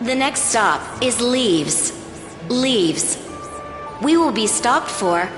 The next stop is Leaves. Leaves. We will be stopped for...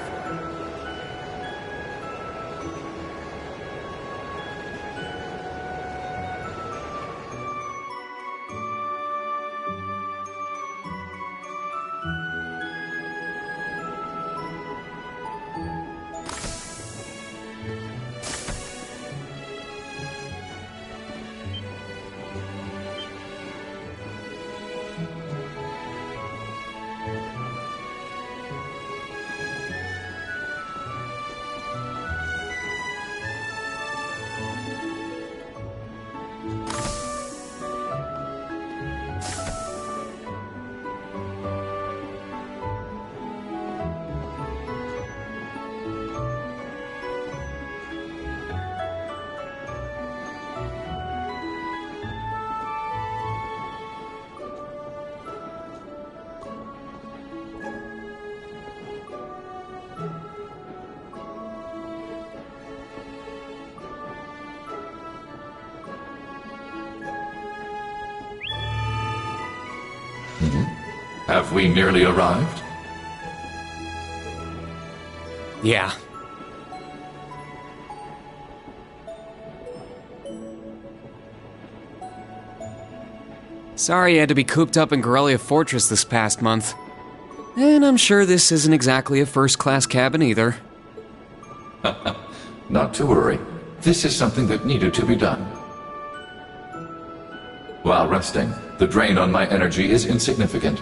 Have we nearly arrived? Yeah. Sorry you had to be cooped up in Corellia Fortress this past month. And I'm sure this isn't exactly a first-class cabin either. Not to worry. This is something that needed to be done. While resting, the drain on my energy is insignificant.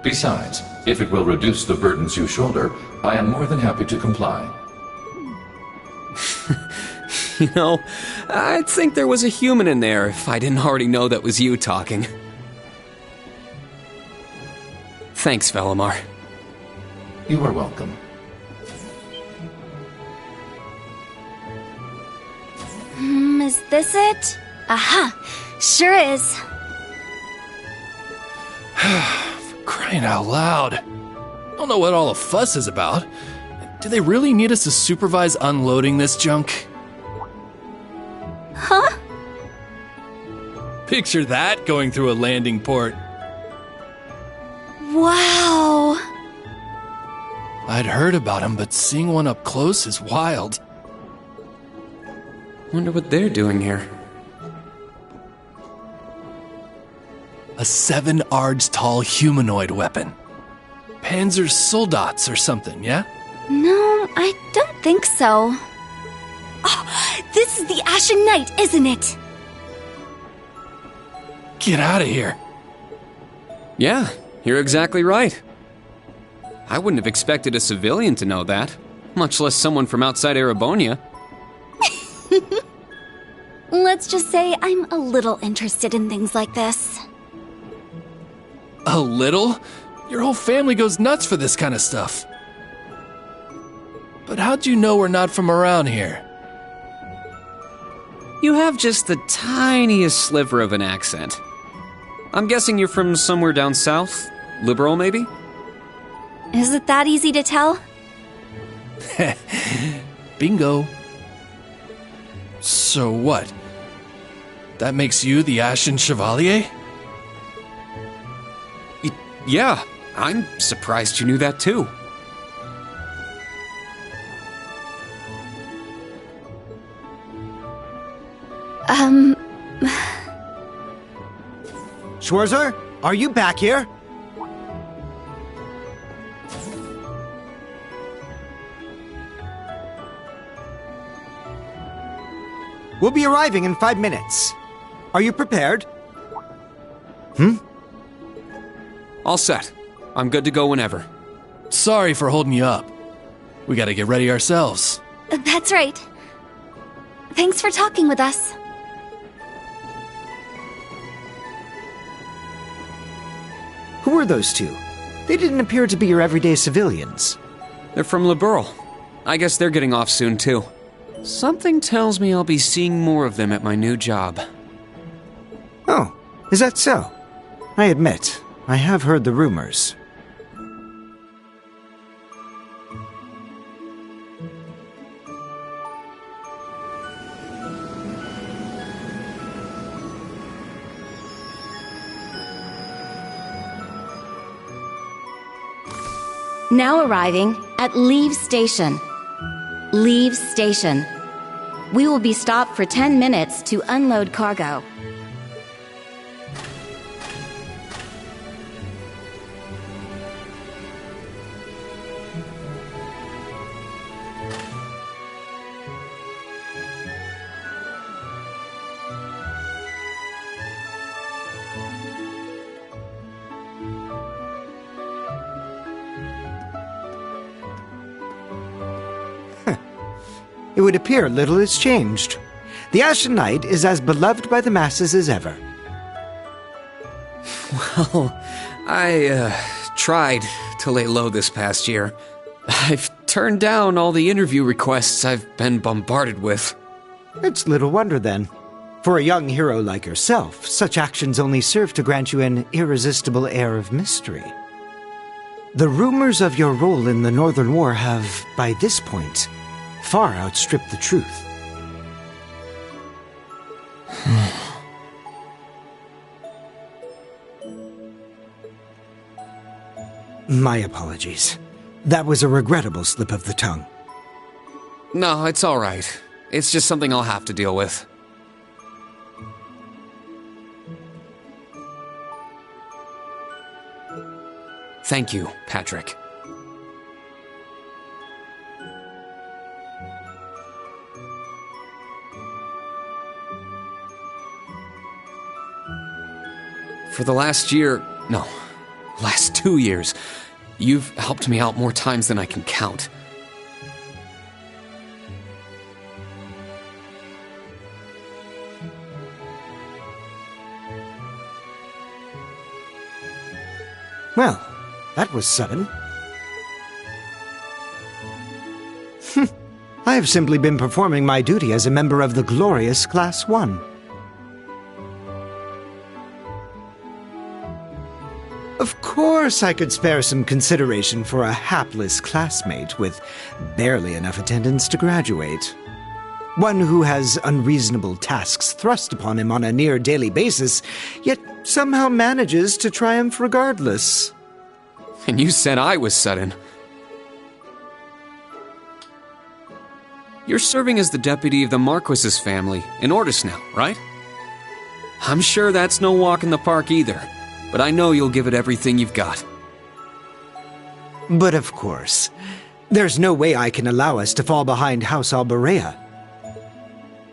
Besides, if it will reduce the burdens you shoulder, I am more than happy to comply. You know, I'd think there was a human in there if I didn't already know that was you talking. Thanks, Velimar. You are welcome. Is this it? Aha! Sure is. Crying out loud. I don't know what all the fuss is about. Do they really need us to supervise unloading this junk? Huh? Picture that going through a landing port. Wow! I'd heard about them, but seeing one up close is wild. Wonder what they're doing here. A 7 ards tall humanoid weapon. Panzer Soldats or something, yeah? No, I don't think so. Oh, this is the Ashen Knight, isn't it? Get out of here. Yeah, you're exactly right. I wouldn't have expected a civilian to know that, much less someone from outside Erebonia. Let's just say I'm a little interested in things like this. A little? Your whole family goes nuts for this kind of stuff. But how'd you know we're not from around here? You have just the tiniest sliver of an accent. I'm guessing you're from somewhere down south? Liberal, maybe? Is it that easy to tell? Bingo. So what? That makes you the Ashen Chevalier? Yeah, I'm surprised you knew that too. Schwarzer, are you back here? We'll be arriving in 5 minutes. Are you prepared? All set. I'm good to go whenever. Sorry for holding you up. We gotta get ready ourselves. That's right. Thanks for talking with us. Who are those two? They didn't appear to be your everyday civilians. They're from Liberal. I guess they're getting off soon too. Something tells me I'll be seeing more of them at my new job. Oh, is that so? I admit, I have heard the rumors. Now arriving at Leave Station. Leave Station. We will be stopped for 10 minutes to unload cargo. It would appear little has changed. The Ashen Knight is as beloved by the masses as ever. Well, I tried to lay low this past year. I've turned down all the interview requests I've been bombarded with. It's little wonder then. For a young hero like yourself, such actions only serve to grant you an irresistible air of mystery. The rumors of your role in the Northern War have, by this point, far outstripped the truth. My apologies. That was a regrettable slip of the tongue. No, it's all right. It's just something I'll have to deal with. Thank you, Patrick. For the last 2 years, you've helped me out more times than I can count. Well, that was sudden. I have simply been performing my duty as a member of the glorious Class 1. Of course I could spare some consideration for a hapless classmate with barely enough attendance to graduate. One who has unreasonable tasks thrust upon him on a near-daily basis, yet somehow manages to triumph regardless. And you said I was sudden. You're serving as the deputy of the Marquis's family in Ordis now, right? I'm sure that's no walk in the park either, but I know you'll give it everything you've got. But of course, there's no way I can allow us to fall behind House Alberea.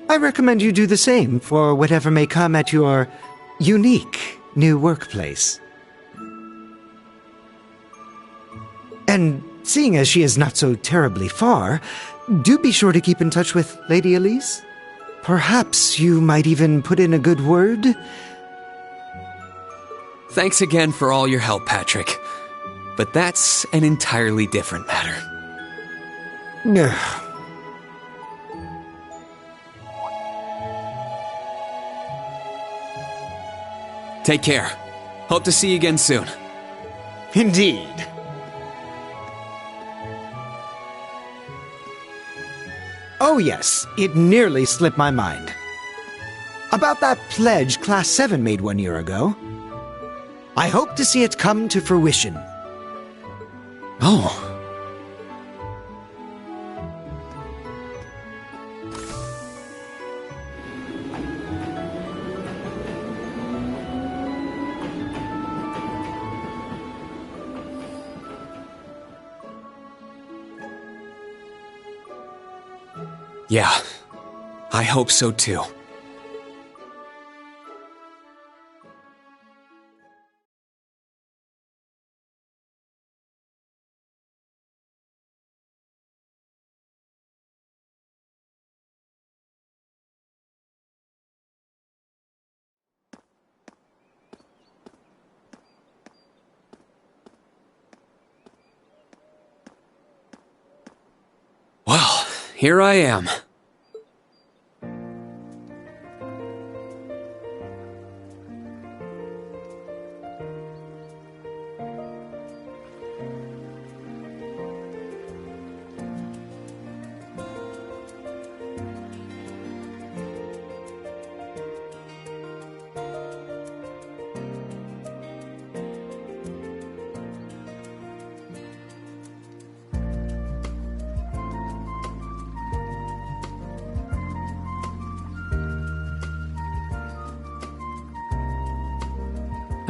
I recommend you do the same for whatever may come at your unique new workplace. And seeing as she is not so terribly far, do be sure to keep in touch with Lady Elise. Perhaps you might even put in a good word. Thanks again for all your help, Patrick. But that's an entirely different matter. Take care. Hope to see you again soon. Indeed. Oh yes, it nearly slipped my mind. About that pledge Class 7 made 1 year ago. I hope to see it come to fruition. Oh. Yeah, I hope so too. Well, here I am.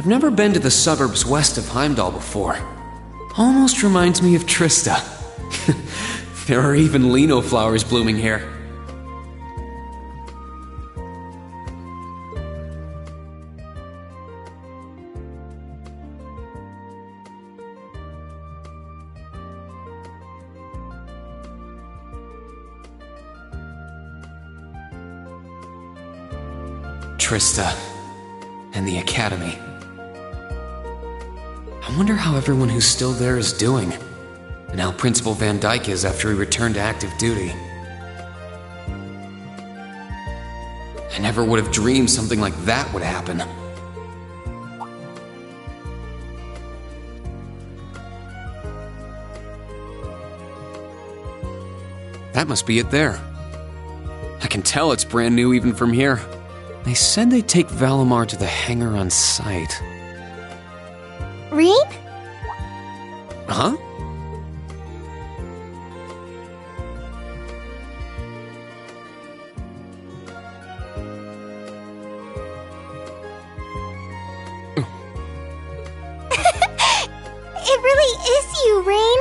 I've never been to the suburbs west of Heimdall before. Almost reminds me of Trista. There are even lino flowers blooming here. Trista and the Academy. I wonder how everyone who's still there is doing, and how Principal Van Dyke is after he returned to active duty. I never would have dreamed something like that would happen. That must be it there. I can tell it's brand new even from here. They said they'd take Valimar to the hangar on site. Rean? Huh? It really is you, Rain.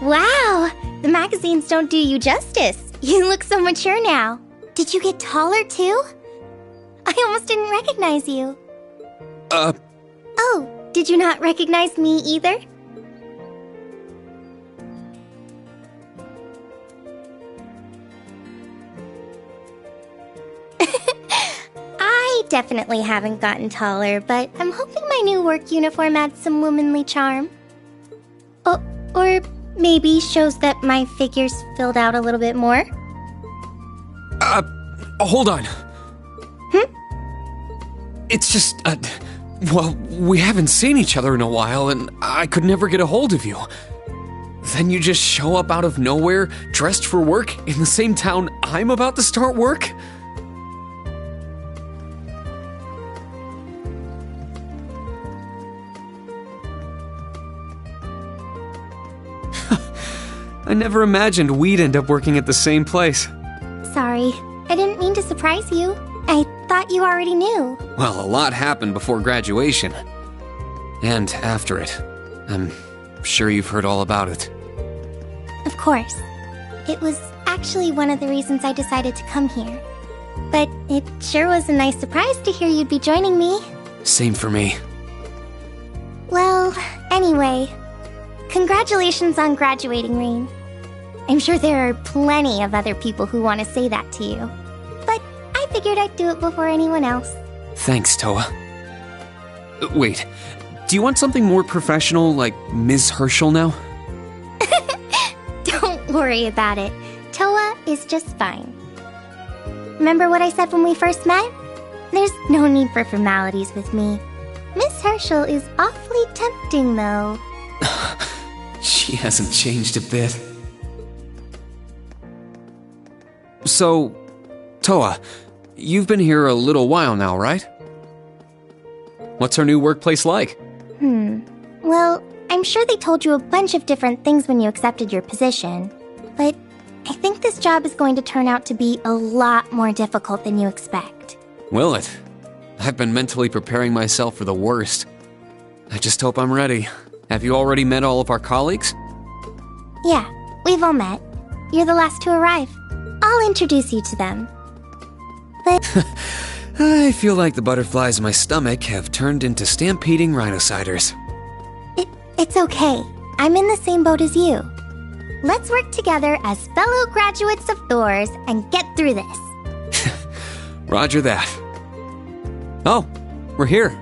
Wow, the magazines don't do you justice. You look so mature now. Did you get taller too? I almost didn't recognize you. Oh, did you not recognize me either? I definitely haven't gotten taller, but I'm hoping my new work uniform adds some womanly charm. Oh, or maybe shows that my figure's filled out a little bit more. Hold on. It's just, well, we haven't seen each other in a while, and I could never get a hold of you. Then you just show up out of nowhere, dressed for work, in the same town I'm about to start work? I never imagined we'd end up working at the same place. Sorry, I didn't mean to surprise you. I thought you already knew. Well, a lot happened before graduation. And after it. I'm sure you've heard all about it. Of course. It was actually one of the reasons I decided to come here. But it sure was a nice surprise to hear you'd be joining me. Same for me. Well, anyway, congratulations on graduating, Rain. I'm sure there are plenty of other people who want to say that to you. But I figured I'd do it before anyone else. Thanks, Toa. Wait, do you want something more professional, like Ms. Herschel now? Don't worry about it. Toa is just fine. Remember what I said when we first met? There's no need for formalities with me. Miss Herschel is awfully tempting, though. She hasn't changed a bit. So, Toa, you've been here a little while now, right? What's our new workplace like? Well, I'm sure they told you a bunch of different things when you accepted your position. But I think this job is going to turn out to be a lot more difficult than you expect. Will it? I've been mentally preparing myself for the worst. I just hope I'm ready. Have you already met all of our colleagues? Yeah, we've all met. You're the last to arrive. I'll introduce you to them. But I feel like the butterflies in my stomach have turned into stampeding rhinociders. it's okay. I'm in the same boat as you. Let's work together as fellow graduates of Thors and get through this. Roger that. Oh, we're here.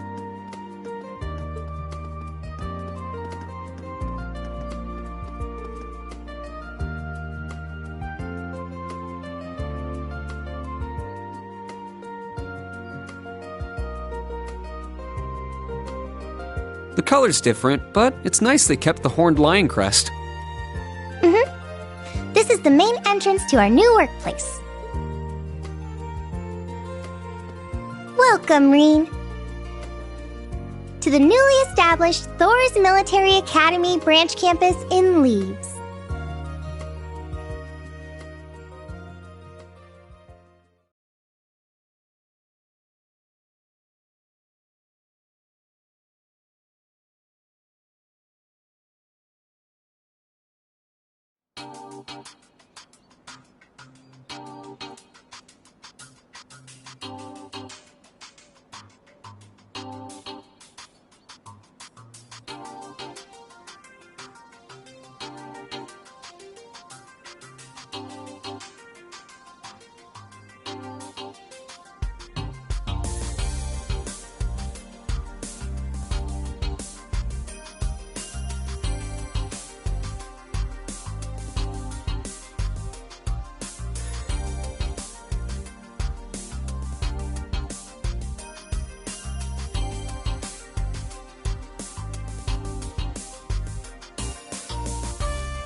The color's different, but it's nice they kept the horned lion crest. This is the main entrance to our new workplace. Welcome, Reen, to the newly established Thors Military Academy branch campus in Leaves.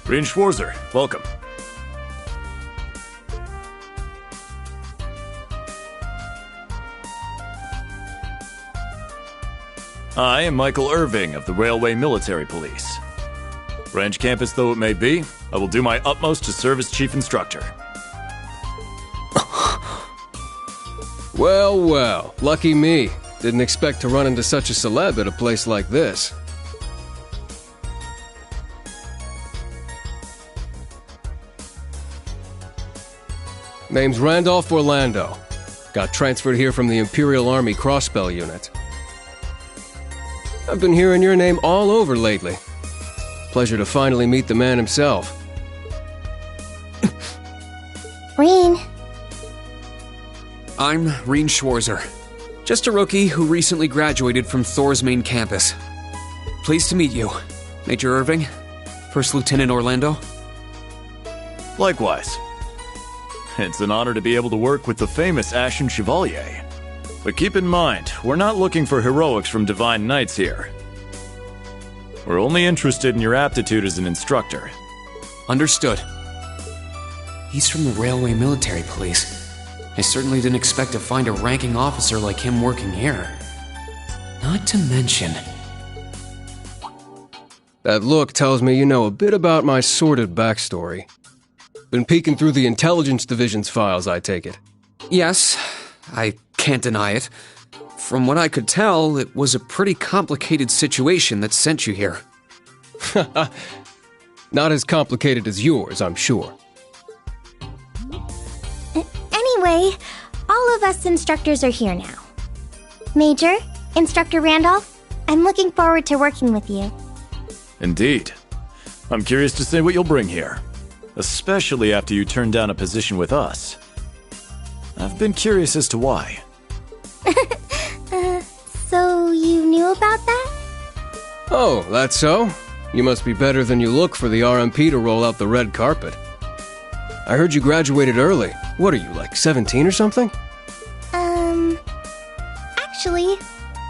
Rean Schwarzer, welcome. I am Michael Irving of the Railway Military Police. Branch campus though it may be, I will do my utmost to serve as chief instructor. Well, well, lucky me. Didn't expect to run into such a celeb at a place like this. Name's Randolph Orlando. Got transferred here from the Imperial Army Crossbell Unit. I've been hearing your name all over lately. Pleasure to finally meet the man himself. Rean. I'm Rean Schwarzer. Just a rookie who recently graduated from Thor's main campus. Pleased to meet you, Major Irving, First Lieutenant Orlando. Likewise. It's an honor to be able to work with the famous Ashen Chevalier. But keep in mind, we're not looking for heroics from Divine Knights here. We're only interested in your aptitude as an instructor. Understood. He's from the Railway Military Police. I certainly didn't expect to find a ranking officer like him working here. Not to mention... That look tells me you know a bit about my sordid backstory. Been peeking through the Intelligence Division's files, I take it. Yes, I can't deny it. From what I could tell, it was a pretty complicated situation that sent you here. Not as complicated as yours, I'm sure. Anyway, all of us instructors are here now. Major, Instructor Randolph, I'm looking forward to working with you. Indeed. I'm curious to see what you'll bring here. Especially after you turned down a position with us. I've been curious as to why. So you knew about that? Oh, that's so? You must be better than you look for the RMP to roll out the red carpet. I heard you graduated early. What are you, like 17 or something? Actually,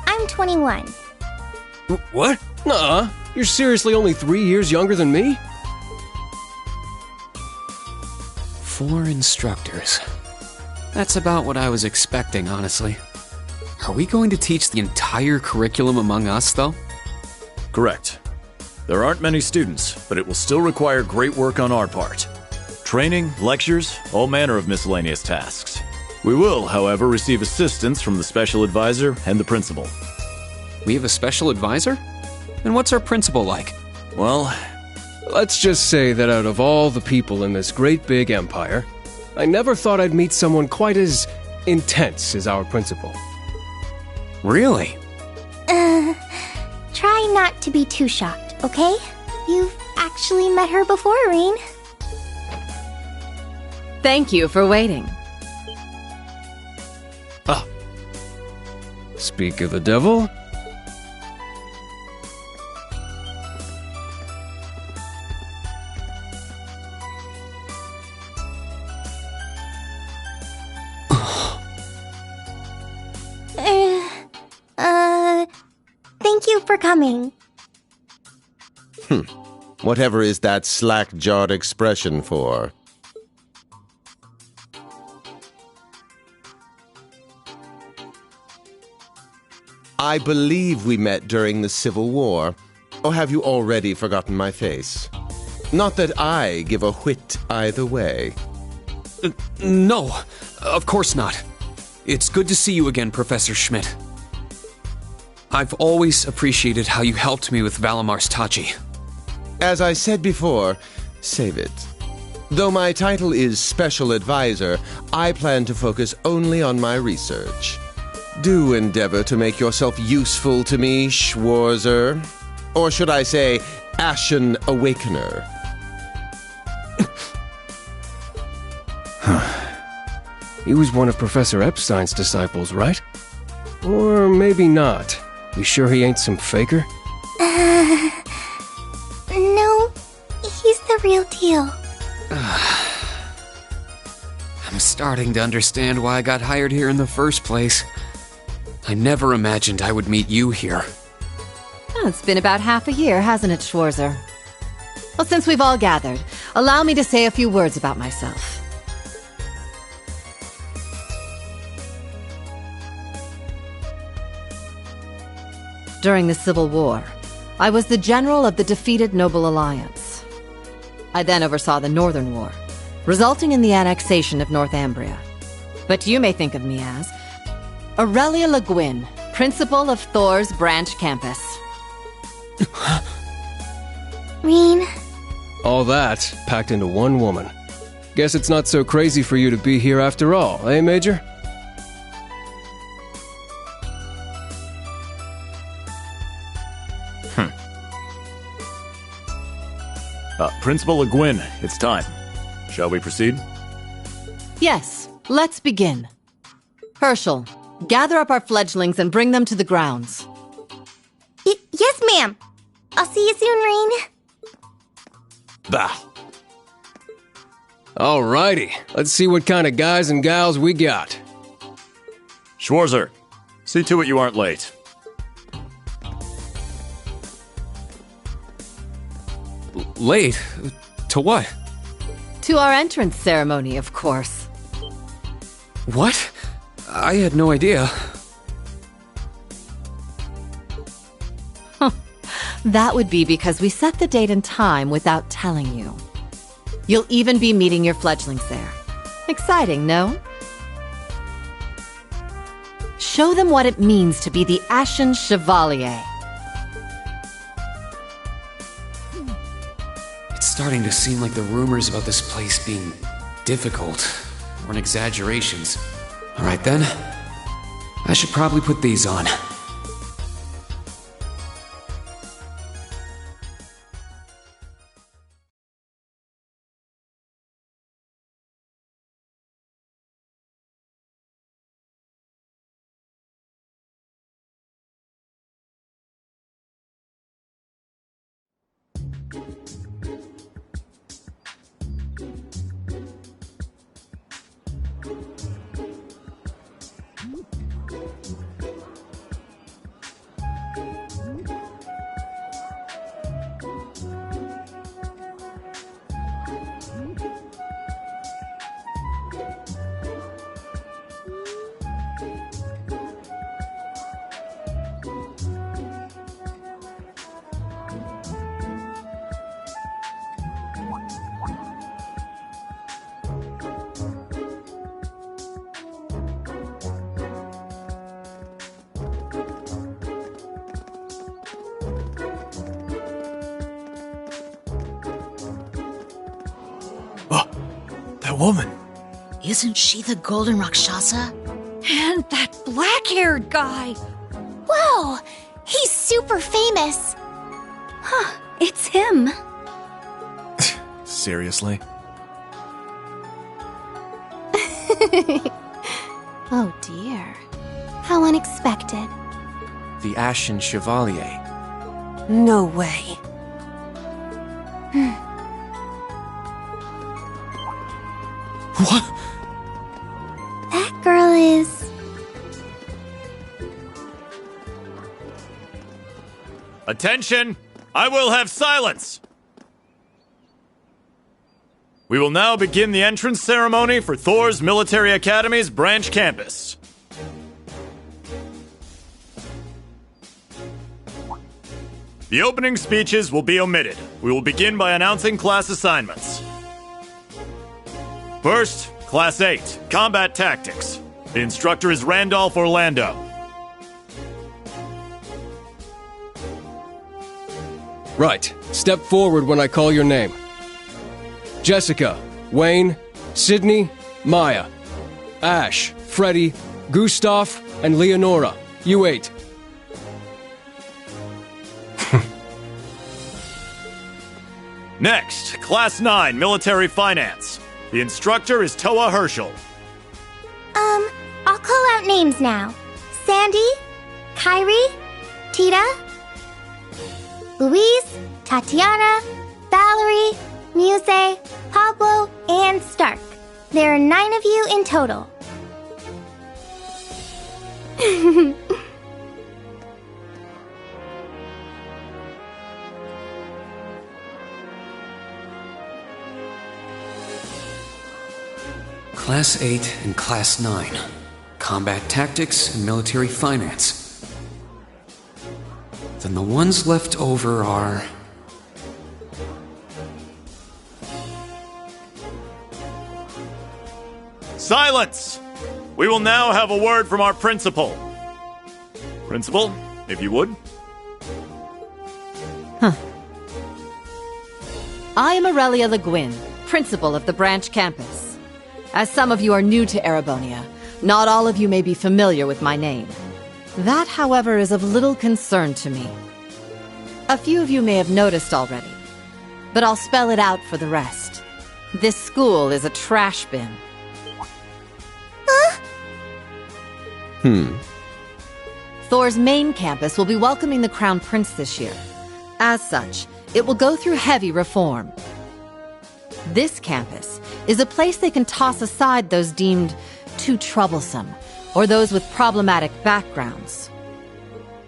I'm 21. What? Nuh-uh. You're seriously only 3 years younger than me? 4 instructors. That's about what I was expecting, honestly. Are we going to teach the entire curriculum among us, though? Correct. There aren't many students, but it will still require great work on our part. Training, lectures, all manner of miscellaneous tasks. We will, however, receive assistance from the special advisor and the principal. We have a special advisor? And what's our principal like? Well, let's just say that out of all the people in this great big empire, I never thought I'd meet someone quite as intense as our principal. Really? Try not to be too shocked, okay? You've actually met her before, Rean. Thank you for waiting. Speak of the devil. Thank you for coming. Whatever is that slack-jawed expression for? I believe we met during the Civil War. Or have you already forgotten my face? Not that I give a whit either way. No, of course not. It's good to see you again, Professor Schmidt. I've always appreciated how you helped me with Valamar's Tachi. As I said before, save it. Though my title is Special Advisor, I plan to focus only on my research. Do endeavor to make yourself useful to me, Schwarzer. Or should I say, Ashen Awakener. He was one of Professor Epstein's disciples, right? Or maybe not. You sure he ain't some faker? No, he's the real deal. I'm starting to understand why I got hired here in the first place. I never imagined I would meet you here. Oh, it's been about half a year, hasn't it, Schwarzer? Well, since we've all gathered, allow me to say a few words about myself. During the Civil War, I was the general of the defeated Noble Alliance. I then oversaw the Northern War, resulting in the annexation of Northumbria. But you may think of me as Aurelia Le Guin, principal of Thor's branch campus. Rean. All that packed into one woman. Guess it's not so crazy for you to be here after all, eh, Major? Principal Le Guin, it's time. Shall we proceed? Yes, let's begin. Herschel, gather up our fledglings and bring them to the grounds. Yes, ma'am. I'll see you soon, Rean. Bah. Alrighty, let's see what kind of guys and gals we got. Schwarzer, see to it you aren't late. Late? To what? To our entrance ceremony, of course. What? I had no idea. That would be because we set the date and time without telling you. You'll even be meeting your fledglings there. Exciting, no? Show them what it means to be the Ashen Chevalier. It's starting to seem like the rumors about this place being difficult were exaggerations. Alright then, I should probably put these on. That woman. Isn't she the Golden Rakshasa? And that black-haired guy! Whoa! He's super famous! Huh, it's him. Seriously? Oh dear. How unexpected. The Ashen Chevalier. No way. What? That girl is... Attention! I will have silence! We will now begin the entrance ceremony for Thor's Military Academy's branch campus. The opening speeches will be omitted. We will begin by announcing class assignments. First, Class 8, Combat Tactics. The instructor is Randolph Orlando. Right. Step forward when I call your name. Jessica, Wayne, Sydney, Maya, Ash, Freddy, Gustav, and Leonora. You 8. Next, Class 9, Military Finance. The instructor is Toa Herschel. I'll call out names now. Sandy, Kyrie, Tita, Louise, Tatiana, Valerie, Muse, Pablo, and Stark. There are 9 of you in total. Class 8 and Class 9. Combat Tactics and Military Finance. Then the ones left over are... Silence! We will now have a word from our principal. Principal, if you would. I am Aurelia Le Guin, principal of the branch campus. As some of you are new to Erebonia, not all of you may be familiar with my name. That, however, is of little concern to me. A few of you may have noticed already, but I'll spell it out for the rest. This school is a trash bin. Thor's main campus will be welcoming the Crown Prince this year. As such, it will go through heavy reform. This campus is a place they can toss aside those deemed too troublesome, or those with problematic backgrounds.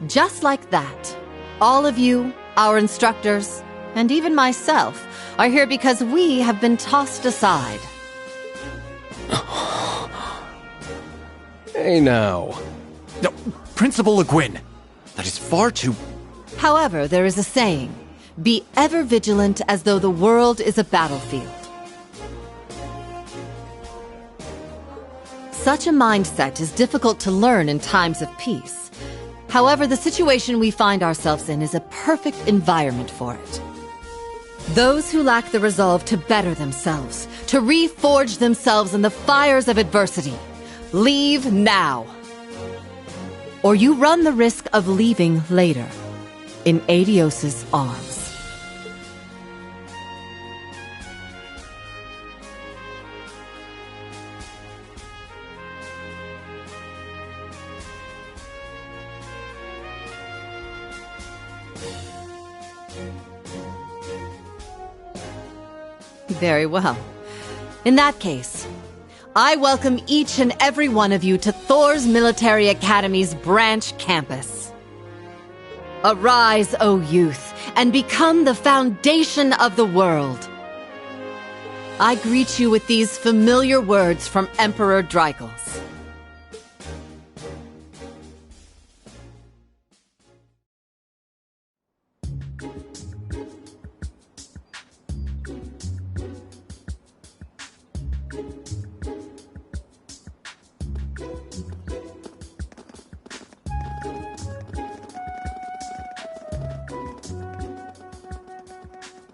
Just like that, all of you, our instructors, and even myself, are here because we have been tossed aside. Hey now. No, Principal Le Guin, that is far too... However, there is a saying, be ever vigilant as though the world is a battlefield. Such a mindset is difficult to learn in times of peace. However, the situation we find ourselves in is a perfect environment for it. Those who lack the resolve to better themselves, to reforge themselves in the fires of adversity, leave now. Or you run the risk of leaving later, in Adios's arms. Very well. In that case, I welcome each and every one of you to Thor's Military Academy's branch campus. Arise, O youth, and become the foundation of the world. I greet you with these familiar words from Emperor Drycles.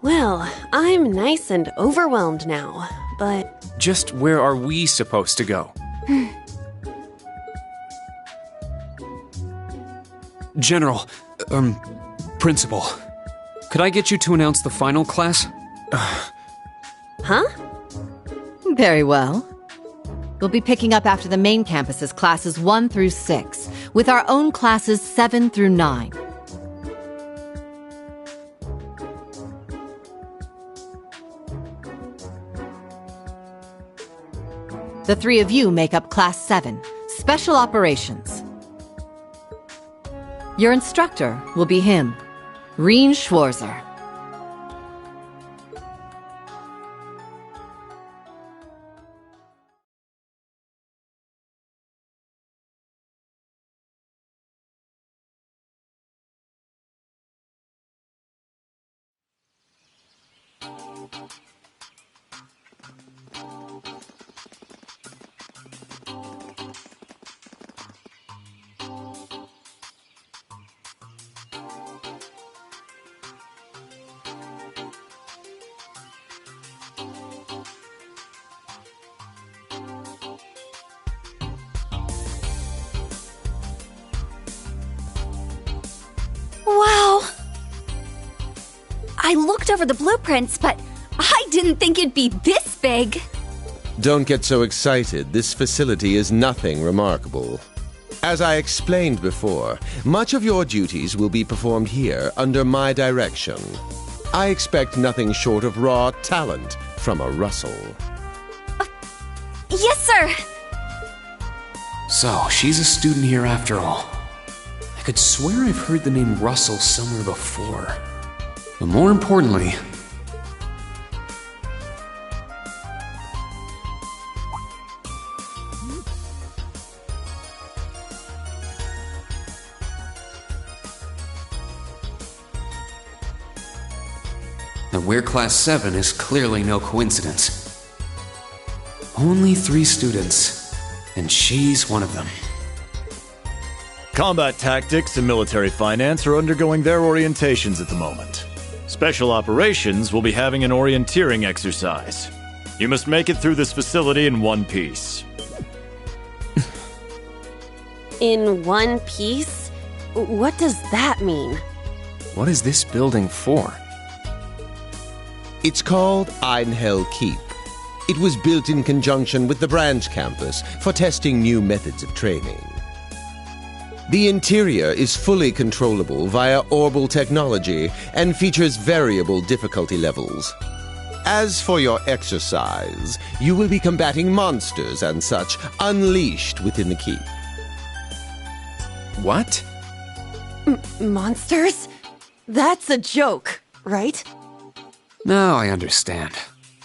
Well, I'm nice and overwhelmed now, but... Just where are we supposed to go? General, Principal, could I get you to announce the final class? Huh? Very well. We'll be picking up after the main campus's classes 1 through 6, with our own classes 7 through 9. The 3 of you make up Class 7, Special Operations. Your instructor will be him, Rean Schwarzer. I looked over the blueprints, but I didn't think it'd be this big. Don't get so excited. This facility is nothing remarkable. As I explained before, much of your duties will be performed here under my direction. I expect nothing short of raw talent from a Russell. Yes, sir. So, she's a student here after all. I could swear I've heard the name Russell somewhere before. But more importantly, that we're Class 7 is clearly no coincidence. Only 3 students, and she's one of them. Combat tactics and military finance are undergoing their orientations at the moment. Special operations will be having an orienteering exercise. You must make it through this facility in one piece. In one piece? What does that mean? What is this building for? It's called Einhell Keep. It was built in conjunction with the branch campus for testing new methods of training. The interior is fully controllable via Orbal technology and features variable difficulty levels. As for your exercise, you will be combating monsters and such unleashed within the keep. What? Monsters? That's a joke, right? Now I understand.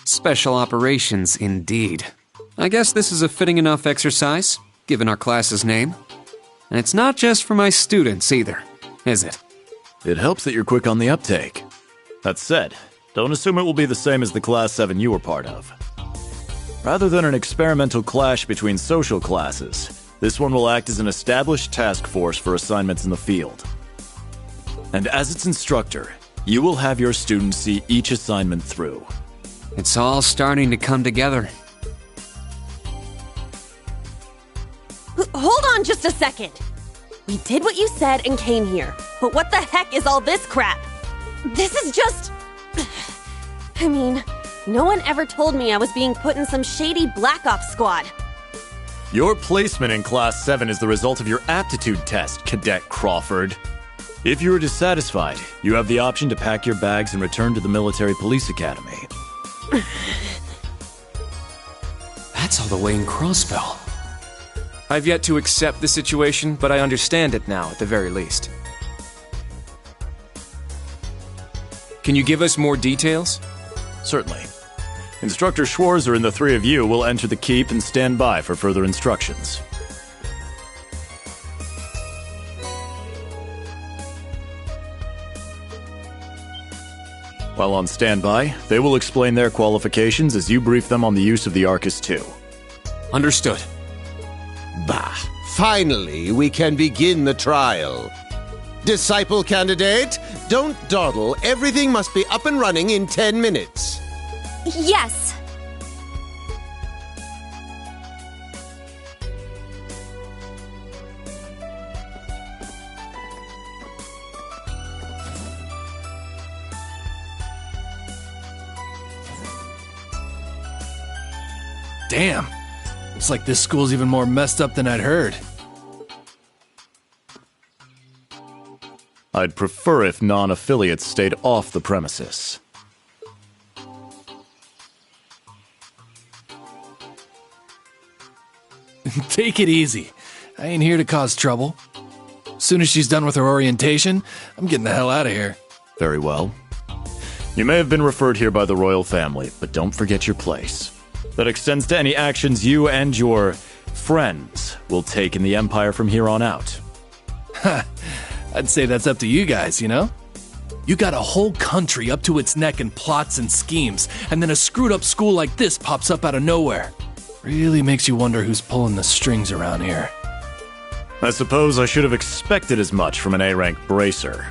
Special operations, indeed. I guess this is a fitting enough exercise, given our class's name. And it's not just for my students either, is it? It helps that you're quick on the uptake. That said, don't assume it will be the same as the Class 7 you were part of. Rather than an experimental clash between social classes, this one will act as an established task force for assignments in the field. And as its instructor, you will have your students see each assignment through. It's all starting to come together. Hold on just a second. We did what you said and came here, but what the heck is all this crap? This is just... I mean, no one ever told me I was being put in some shady Black Ops squad. Your placement in Class 7 is the result of your aptitude test, Cadet Crawford. If you are dissatisfied, you have the option to pack your bags and return to the Military Police Academy. That's all the way in Crossbell. I've yet to accept the situation, but I understand it now, at the very least. Can you give us more details? Certainly. Instructor Schwarzer and the 3 of you will enter the keep and stand by for further instructions. While on standby, they will explain their qualifications as you brief them on the use of the Arcus II. Understood. Bah! Finally, we can begin the trial. Disciple candidate, don't dawdle. Everything must be up and running in 10 minutes. Yes. Damn. Looks like this school's even more messed up than I'd heard. I'd prefer if non-affiliates stayed off the premises. Take it easy. I ain't here to cause trouble. Soon as she's done with her orientation, I'm getting the hell out of here. Very well. You may have been referred here by the royal family, but don't forget your place. That extends to any actions you and your friends will take in the Empire from here on out. Ha! I'd say that's up to you guys, you know? You got a whole country up to its neck in plots and schemes, and then a screwed up school like this pops up out of nowhere. Really makes you wonder who's pulling the strings around here. I suppose I should have expected as much from an A-rank bracer.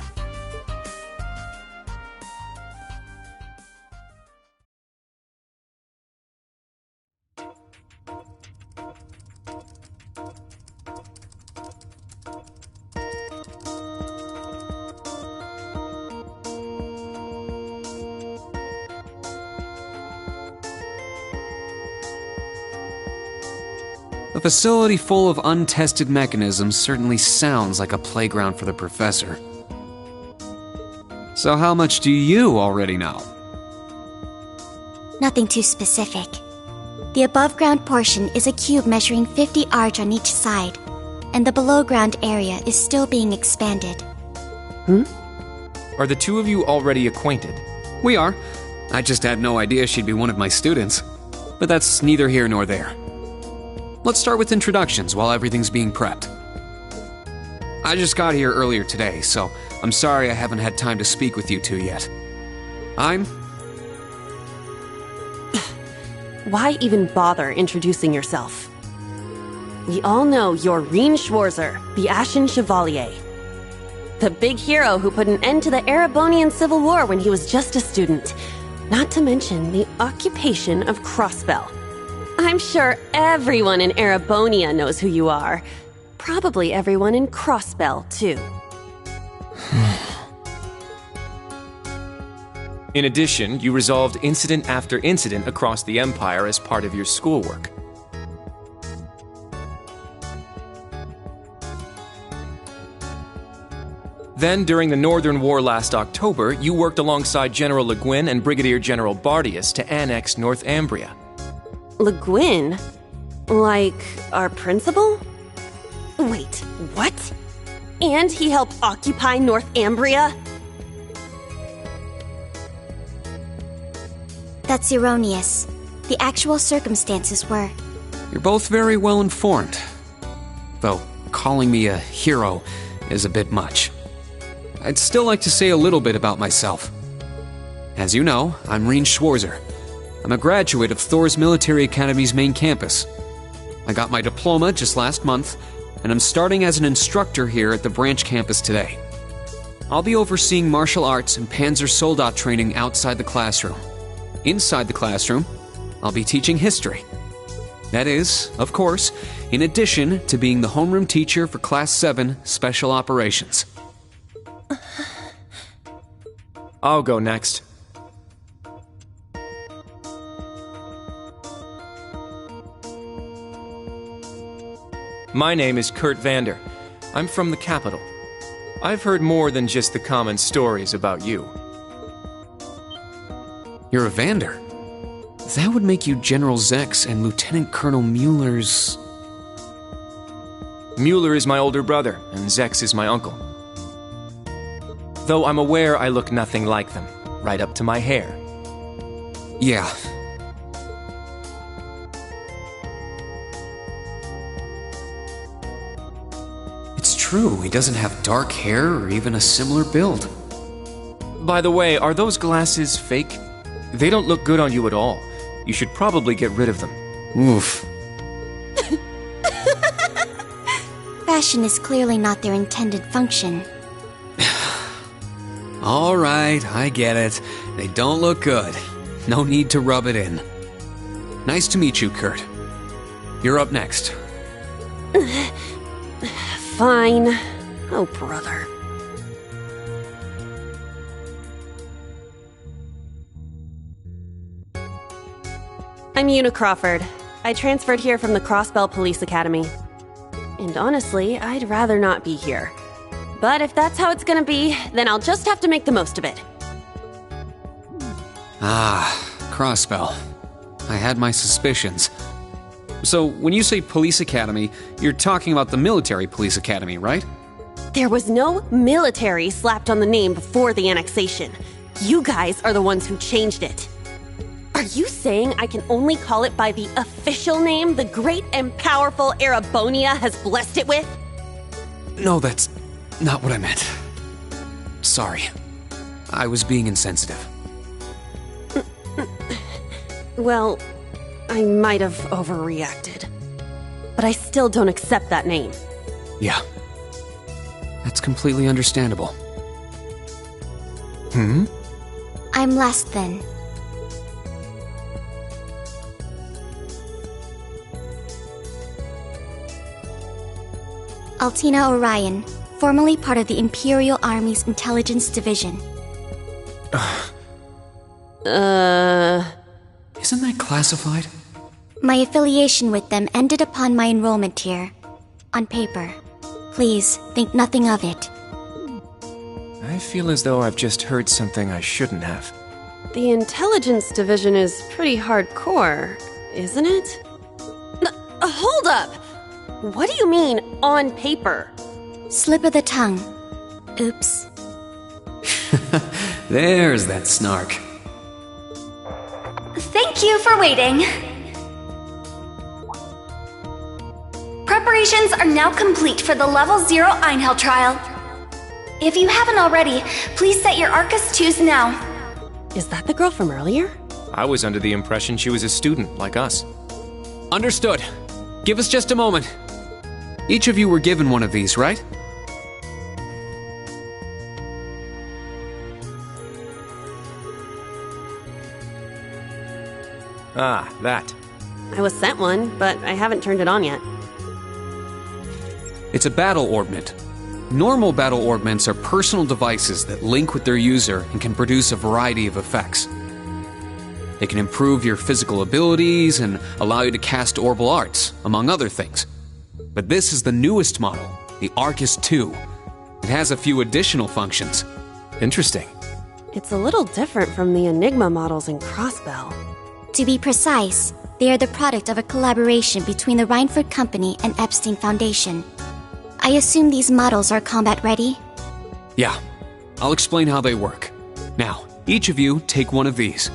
A facility full of untested mechanisms certainly sounds like a playground for the professor. So how much do you already know? Nothing too specific. The above-ground portion is a cube measuring 50 arch on each side, and the below-ground area is still being expanded. Are the two of you already acquainted? We are. I just had no idea she'd be one of my students. But that's neither here nor there. Let's start with introductions while everything's being prepped. I just got here earlier today, so I'm sorry I haven't had time to speak with you two yet. Why even bother introducing yourself? We all know you're Rean Schwarzer, the Ashen Chevalier. The big hero who put an end to the Erebonian Civil War when he was just a student. Not to mention the occupation of Crossbell. I'm sure everyone in Erebonia knows who you are. Probably everyone in Crossbell, too. In addition, you resolved incident after incident across the Empire as part of your schoolwork. Then, during the Northern War last October, you worked alongside General Le Guin and Brigadier General Bardius to annex Northumbria. Le Guin? Like our principal? Wait, what? And he helped occupy Northumbria? That's erroneous. The actual circumstances were... You're both very well informed. Though calling me a hero is a bit much. I'd still like to say a little bit about myself. As you know, I'm Rean Schwarzer. I'm a graduate of Thor's Military Academy's main campus. I got my diploma just last month, and I'm starting as an instructor here at the branch campus today. I'll be overseeing martial arts and Panzer Soldat training outside the classroom. Inside the classroom, I'll be teaching history. That is, of course, in addition to being the homeroom teacher for Class 7 Special Operations. I'll go next. My name is Kurt Vander. I'm from the capital. I've heard more than just the common stories about you. You're a Vander. That would make you General Zex and Lieutenant Colonel Mueller's... Mueller is my older brother, and Zex is my uncle. Though I'm aware I look nothing like them, right up to my hair. Yeah. It's true, he doesn't have dark hair or even a similar build. By the way, are those glasses fake? They don't look good on you at all. You should probably get rid of them. Oof. Fashion is clearly not their intended function. All right, I get it. They don't look good. No need to rub it in. Nice to meet you, Kurt. You're up next. Fine. Oh, brother. I'm Una Crawford. I transferred here from the Crossbell Police Academy. And honestly, I'd rather not be here. But if that's how it's gonna be, then I'll just have to make the most of it. Crossbell. I had my suspicions. So, when you say police academy, you're talking about the military police academy, right? There was no military slapped on the name before the annexation. You guys are the ones who changed it. Are you saying I can only call it by the official name the great and powerful Erebonia has blessed it with? No, that's not what I meant. Sorry. I was being insensitive. Well, I might have overreacted. But I still don't accept that name. Yeah. That's completely understandable. I'm last then. Altina Orion, formerly part of the Imperial Army's Intelligence Division. Isn't that classified? My affiliation with them ended upon my enrollment here. On paper. Please, think nothing of it. I feel as though I've just heard something I shouldn't have. The intelligence division is pretty hardcore, isn't it? Hold up! What do you mean, on paper? Slip of the tongue. Oops. There's that snark. Thank you for waiting. Preparations are now complete for the Level 0 Einhell trial. If you haven't already, please set your Arcus 2s now. Is that the girl from earlier? I was under the impression she was a student, like us. Understood. Give us just a moment. Each of you were given one of these, right? Ah, that. I was sent one, but I haven't turned it on yet. It's a battle orbment. Normal battle orbments are personal devices that link with their user and can produce a variety of effects. They can improve your physical abilities and allow you to cast orbal arts, among other things. But this is the newest model, the Arcus 2. It has a few additional functions. Interesting. It's a little different from the Enigma models in Crossbell. To be precise, they are the product of a collaboration between the Reinford Company and Epstein Foundation. I assume these models are combat ready? Yeah, I'll explain how they work. Now, each of you take one of these.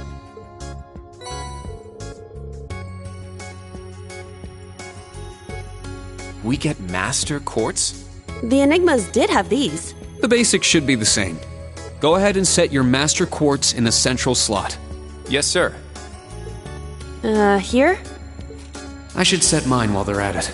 We get Master Quartz? The Enigmas did have these. The basics should be the same. Go ahead and set your Master Quartz in a central slot. Yes, sir. Here? I should set mine while they're at it.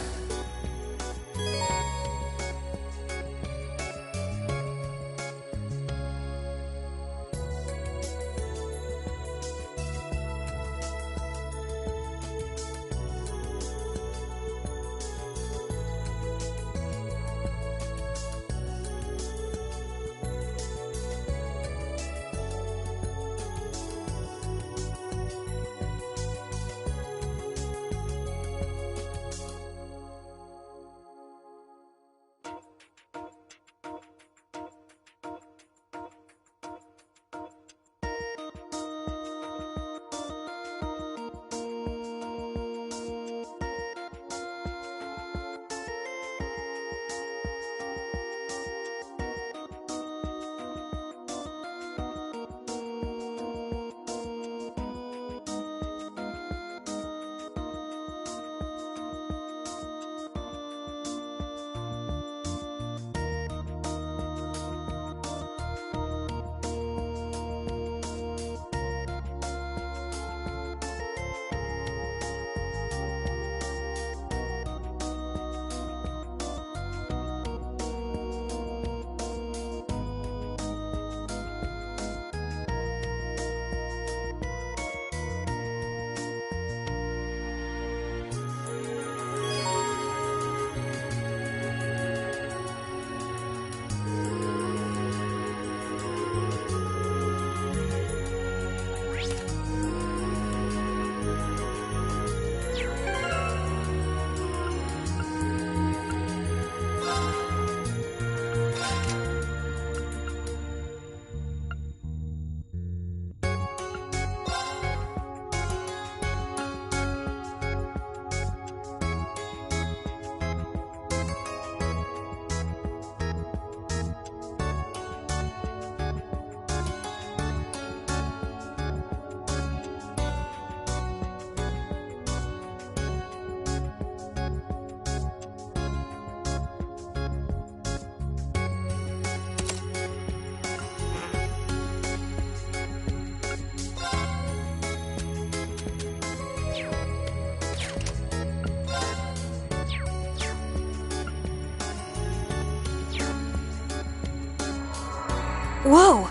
Whoa!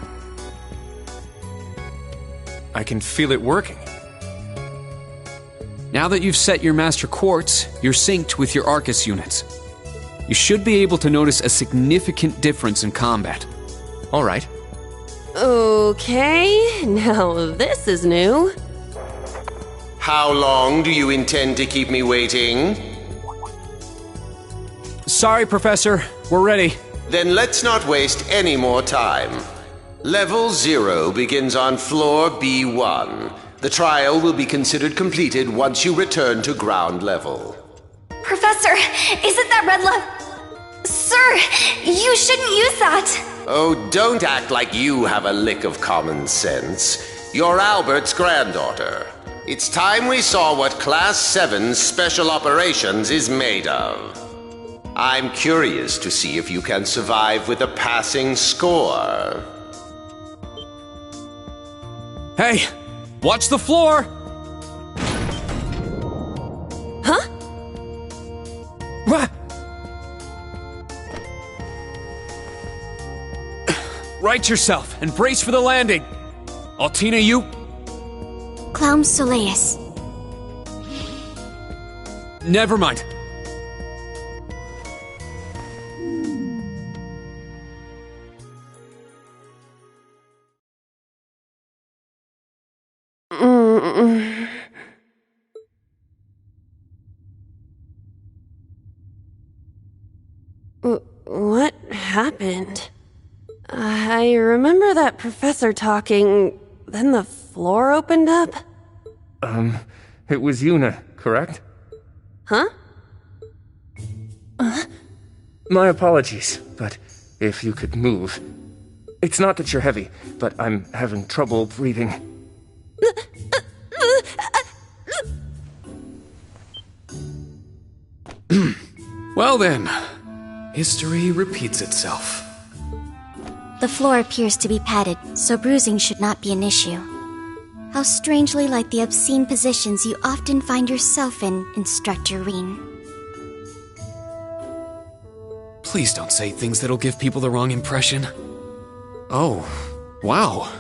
I can feel it working. Now that you've set your Master Quartz, you're synced with your Arcus units. You should be able to notice a significant difference in combat. All right. Okay, now this is new. How long do you intend to keep me waiting? Sorry, Professor. We're ready. Then let's not waste any more time. Level 0 begins on floor B1. The trial will be considered completed once you return to ground level. Professor, is it that red love? Sir, you shouldn't use that. Oh, don't act like you have a lick of common sense. You're Albert's granddaughter. It's time we saw what Class 7's Special Operations is made of. I'm curious to see if you can survive with a passing score. Hey, watch the floor! Huh? What? Right yourself and brace for the landing. Altina, you... Clown Soleus. Never mind. What happened? I remember that professor talking, then the floor opened up? It was Yuna, correct? Huh? My apologies, but if you could move. It's not that you're heavy, but I'm having trouble breathing. Well then, history repeats itself. The floor appears to be padded, so bruising should not be an issue. How strangely like the obscene positions you often find yourself in, Instructor Reen. Please don't say things that'll give people the wrong impression. Oh, wow.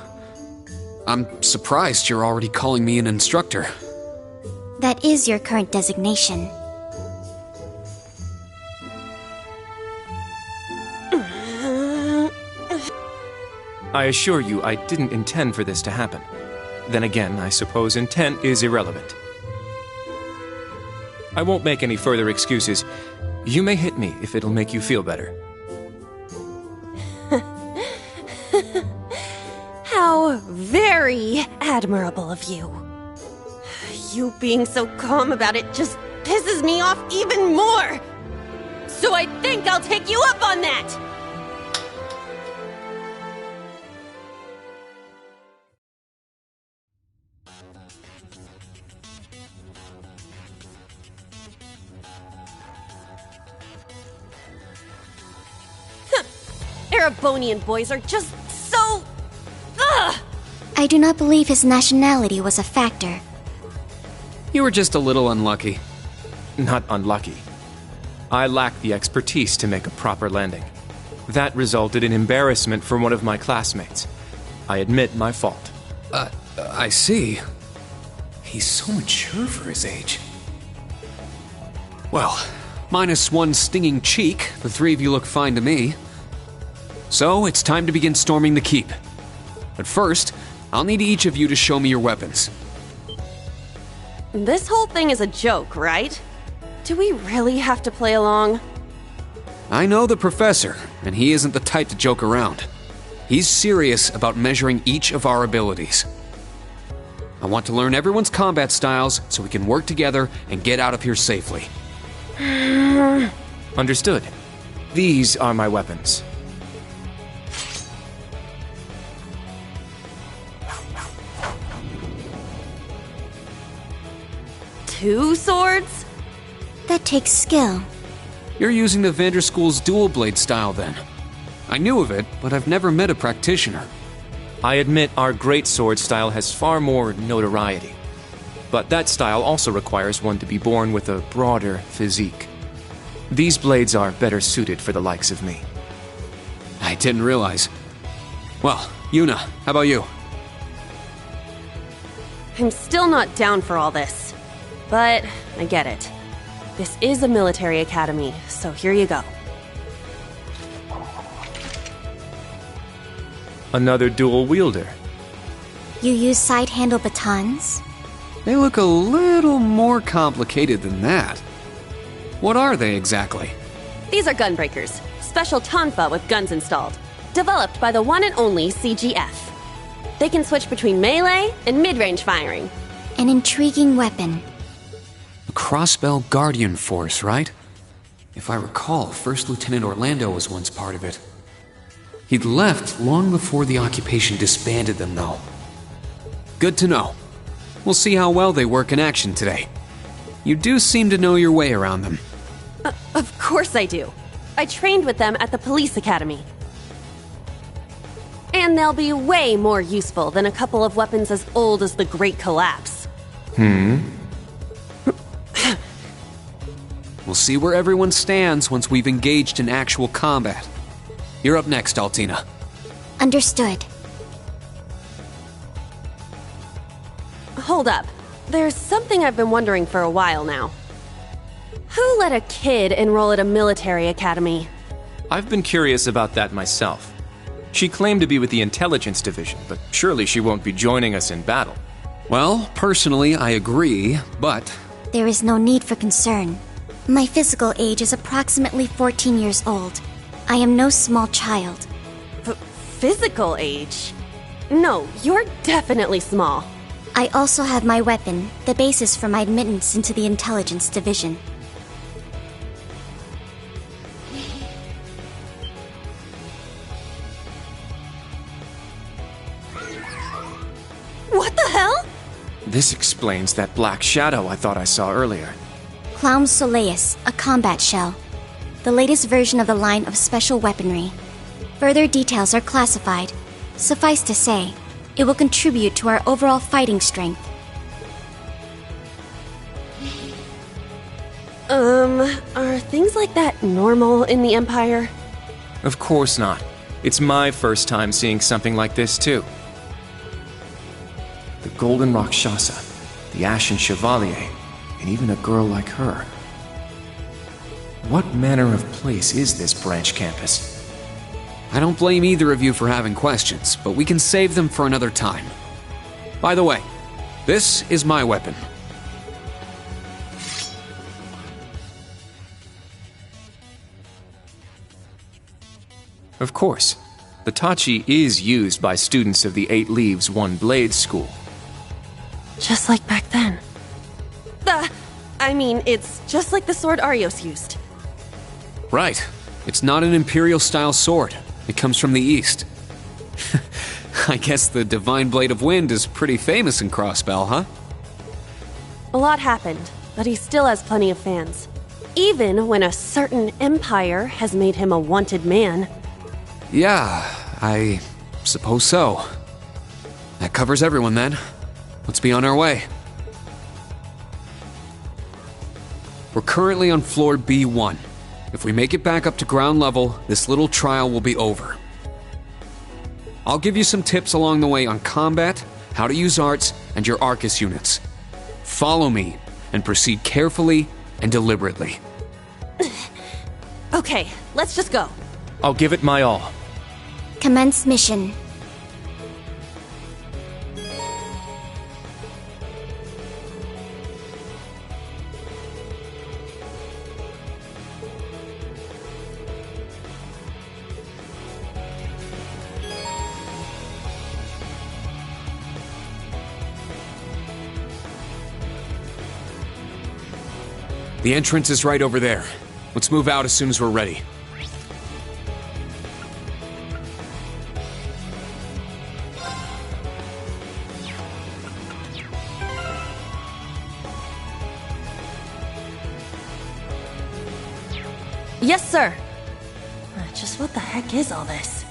I'm surprised you're already calling me an instructor. That is your current designation. I assure you, I didn't intend for this to happen. Then again, I suppose intent is irrelevant. I won't make any further excuses. You may hit me if it'll make you feel better. How very admirable of you. You being so calm about it just pisses me off even more. So I think I'll take you up on that. Erebonian boys are just so... Ugh! I do not believe his nationality was a factor. You were just a little unlucky. Not unlucky. I lacked the expertise to make a proper landing. That resulted in embarrassment for one of my classmates. I admit my fault. I see. He's so mature for his age. Well, minus one stinging cheek, the three of you look fine to me. So, it's time to begin storming the keep. But first, I'll need each of you to show me your weapons. This whole thing is a joke, right? Do we really have to play along? I know the professor, and he isn't the type to joke around. He's serious about measuring each of our abilities. I want to learn everyone's combat styles so we can work together and get out of here safely. Understood. These are my weapons. Two swords? That takes skill. You're using the Vanderschool's dual blade style then. I knew of it, but I've never met a practitioner. I admit our great sword style has far more notoriety. But that style also requires one to be born with a broader physique. These blades are better suited for the likes of me. I didn't realize. Well, Yuna, how about you? I'm still not down for all this. But I get it. This is a military academy, so here you go. Another dual wielder. You use side-handle batons? They look a little more complicated than that. What are they exactly? These are gunbreakers, special tonfa with guns installed, developed by the one and only CGF. They can switch between melee and mid-range firing. An intriguing weapon. The Crossbell Guardian Force, right? If I recall, First Lieutenant Orlando was once part of it. He'd left long before the occupation disbanded them, though. Good to know. We'll see how well they work in action today. You do seem to know your way around them. Of course I do. I trained with them at the police academy. And they'll be way more useful than a couple of weapons as old as the Great Collapse. We'll see where everyone stands once we've engaged in actual combat. You're up next, Altina. Understood. Hold up. There's something I've been wondering for a while now. Who let a kid enroll at a military academy? I've been curious about that myself. She claimed to be with the intelligence division, but surely she won't be joining us in battle. Well, personally, I agree, but... There is no need for concern. My physical age is approximately 14 years old. I am no small child. Physical age? No, you're definitely small. I also have my weapon, the basis for my admittance into the intelligence division. What the hell? This explains that black shadow I thought I saw earlier. Clown Soleus, a combat shell. The latest version of the line of special weaponry. Further details are classified. Suffice to say, it will contribute to our overall fighting strength. Are things like that normal in the Empire? Of course not. It's my first time seeing something like this, too. The Golden Rakshasa, the Ashen Chevalier, and even a girl like her. What manner of place is this branch campus? I don't blame either of you for having questions, but we can save them for another time. By the way, this is my weapon. Of course, the Tachi is used by students of the Eight Leaves One Blade School. Just like back then. It's just like the sword Arios used. Right. It's not an Imperial-style sword. It comes from the East. I guess the Divine Blade of Wind is pretty famous in Crossbell, huh? A lot happened, but he still has plenty of fans. Even when a certain empire has made him a wanted man. Yeah, I suppose so. That covers everyone then. Let's be on our way. We're currently on floor B1. If we make it back up to ground level, this little trial will be over. I'll give you some tips along the way on combat, how to use arts, and your Arcus units. Follow me, and proceed carefully and deliberately. Okay, let's just go. I'll give it my all. Commence mission. The entrance is right over there. Let's move out as soon as we're ready. Yes, sir. Just what the heck is all this?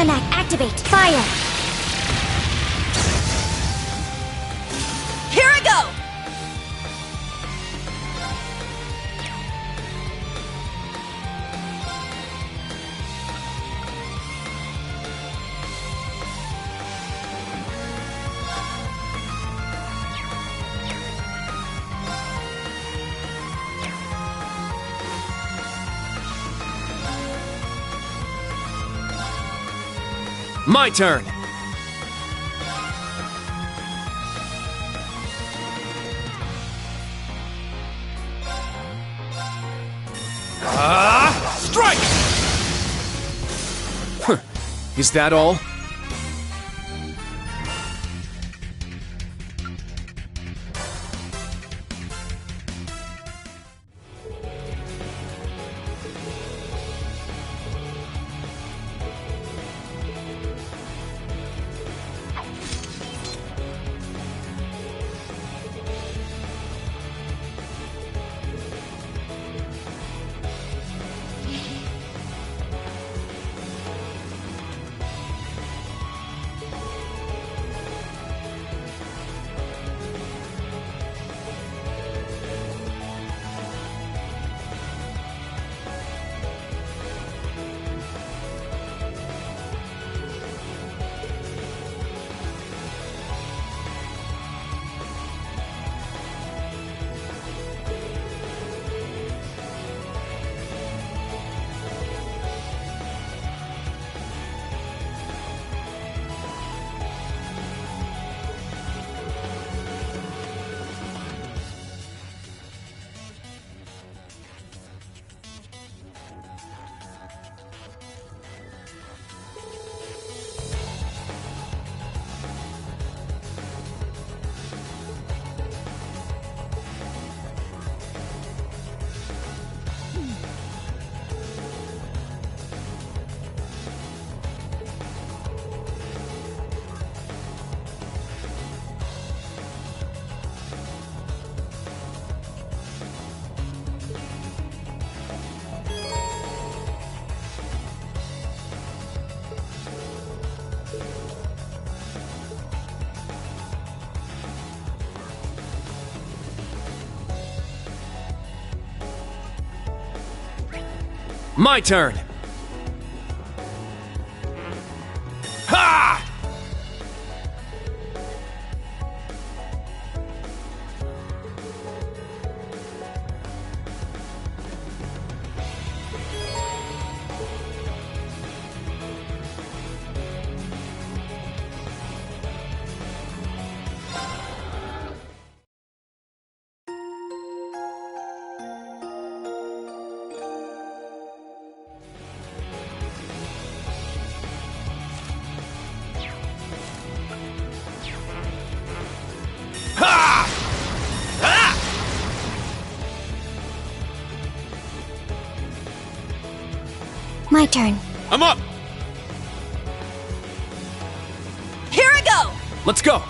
Diamac, activate! Fire! Here I go! My turn! Strike! Is that all? My turn! Ha! My turn. I'm up! Here I go! Let's go!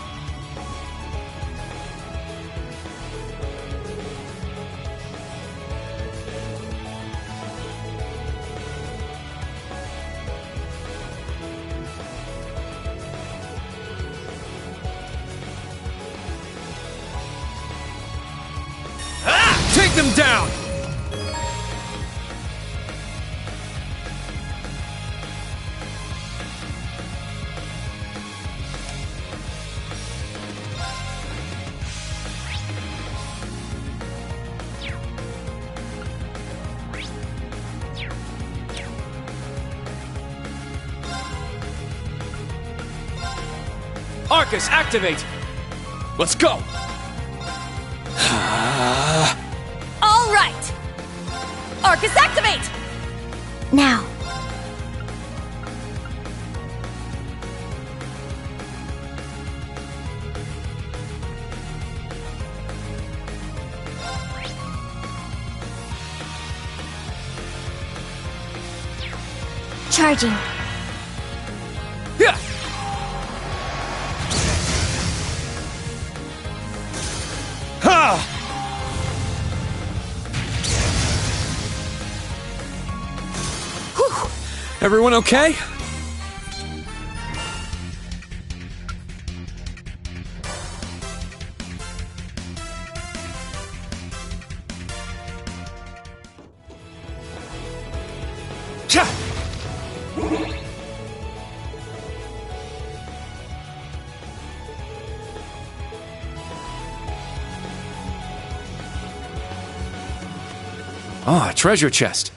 Take them down! Arcus, activate! Let's go! All right! Arcus, activate! Now. Charging. Yeah. Ha! Everyone okay? Ah, treasure chest.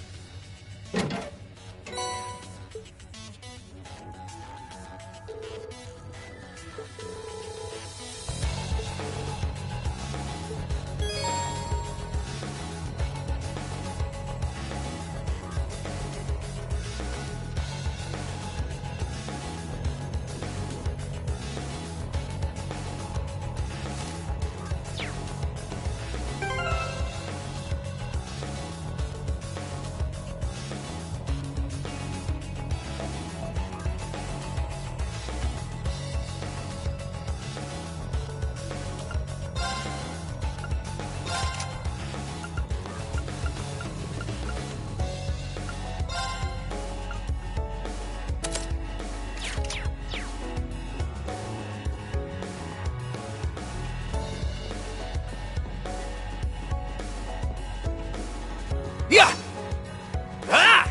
Yeah! Ah!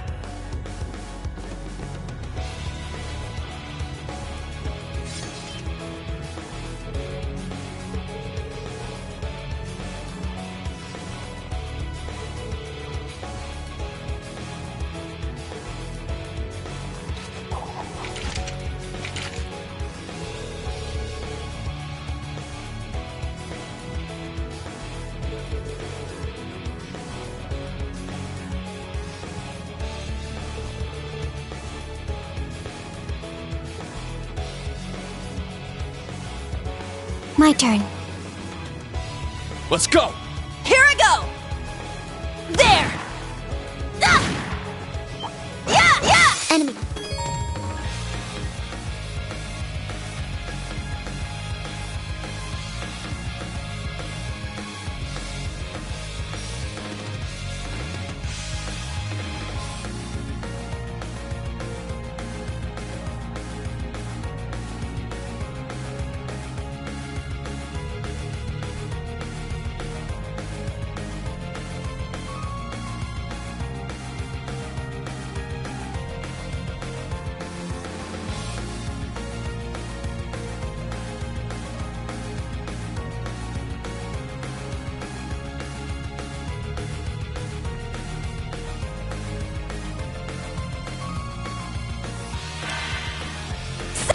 My turn. Let's go! Here I go! There! Ah! Yeah! Yeah! Enemy.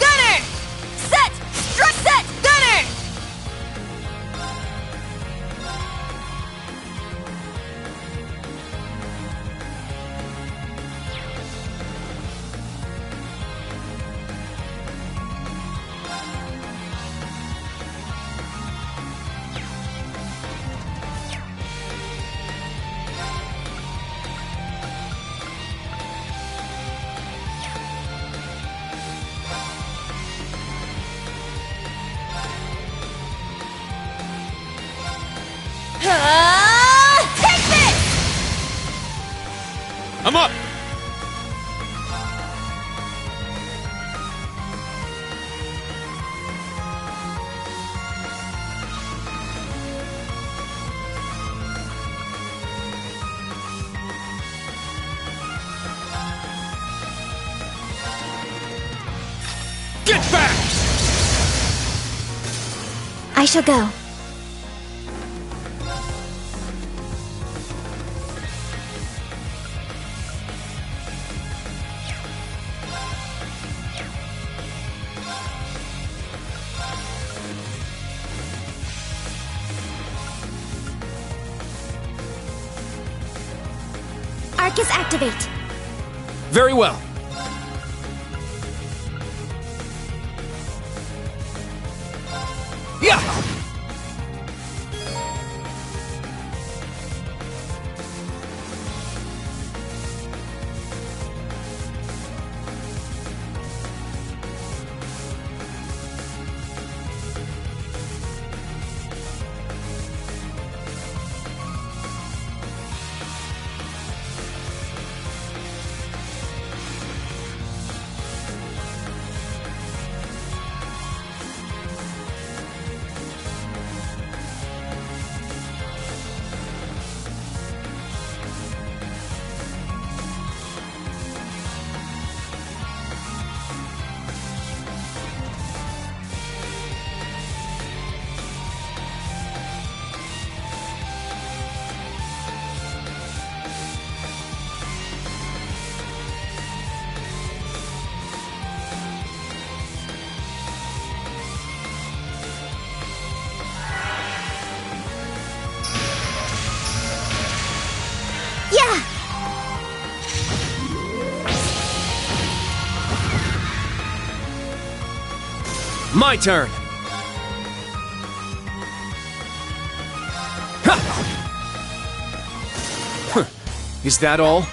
Gunner! Set! Struck set! Gunner! Take this! I'm up! Get back! I shall go. Arcus activate. Very well. Yeah! My turn! Ha! Huh. Is that all?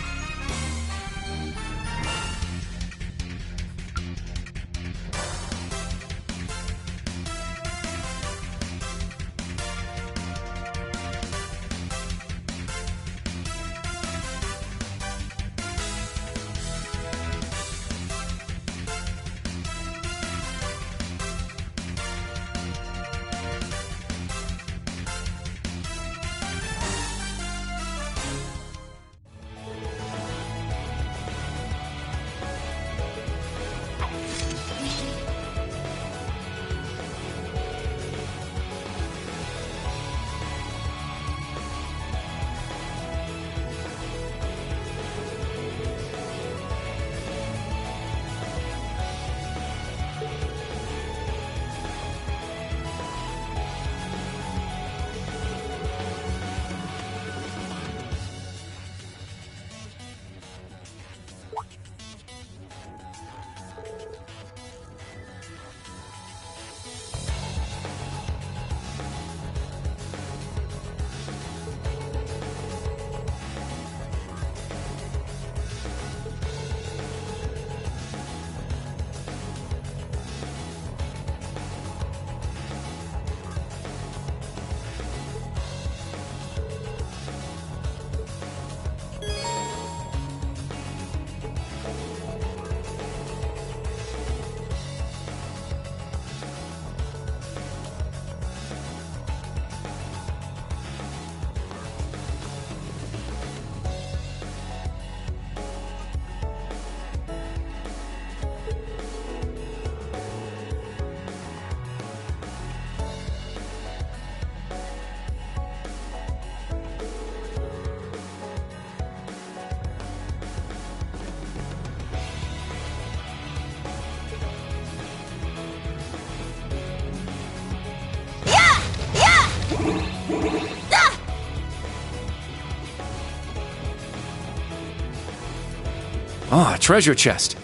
Ah, treasure chest.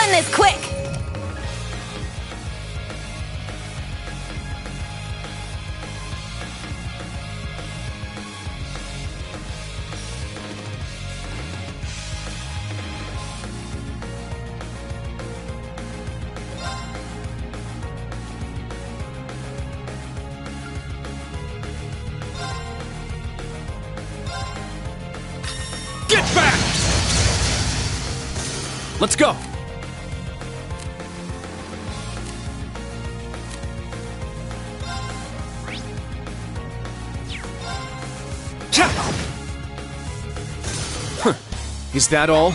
This quick! Get back! Let's go! Huh. Is that all?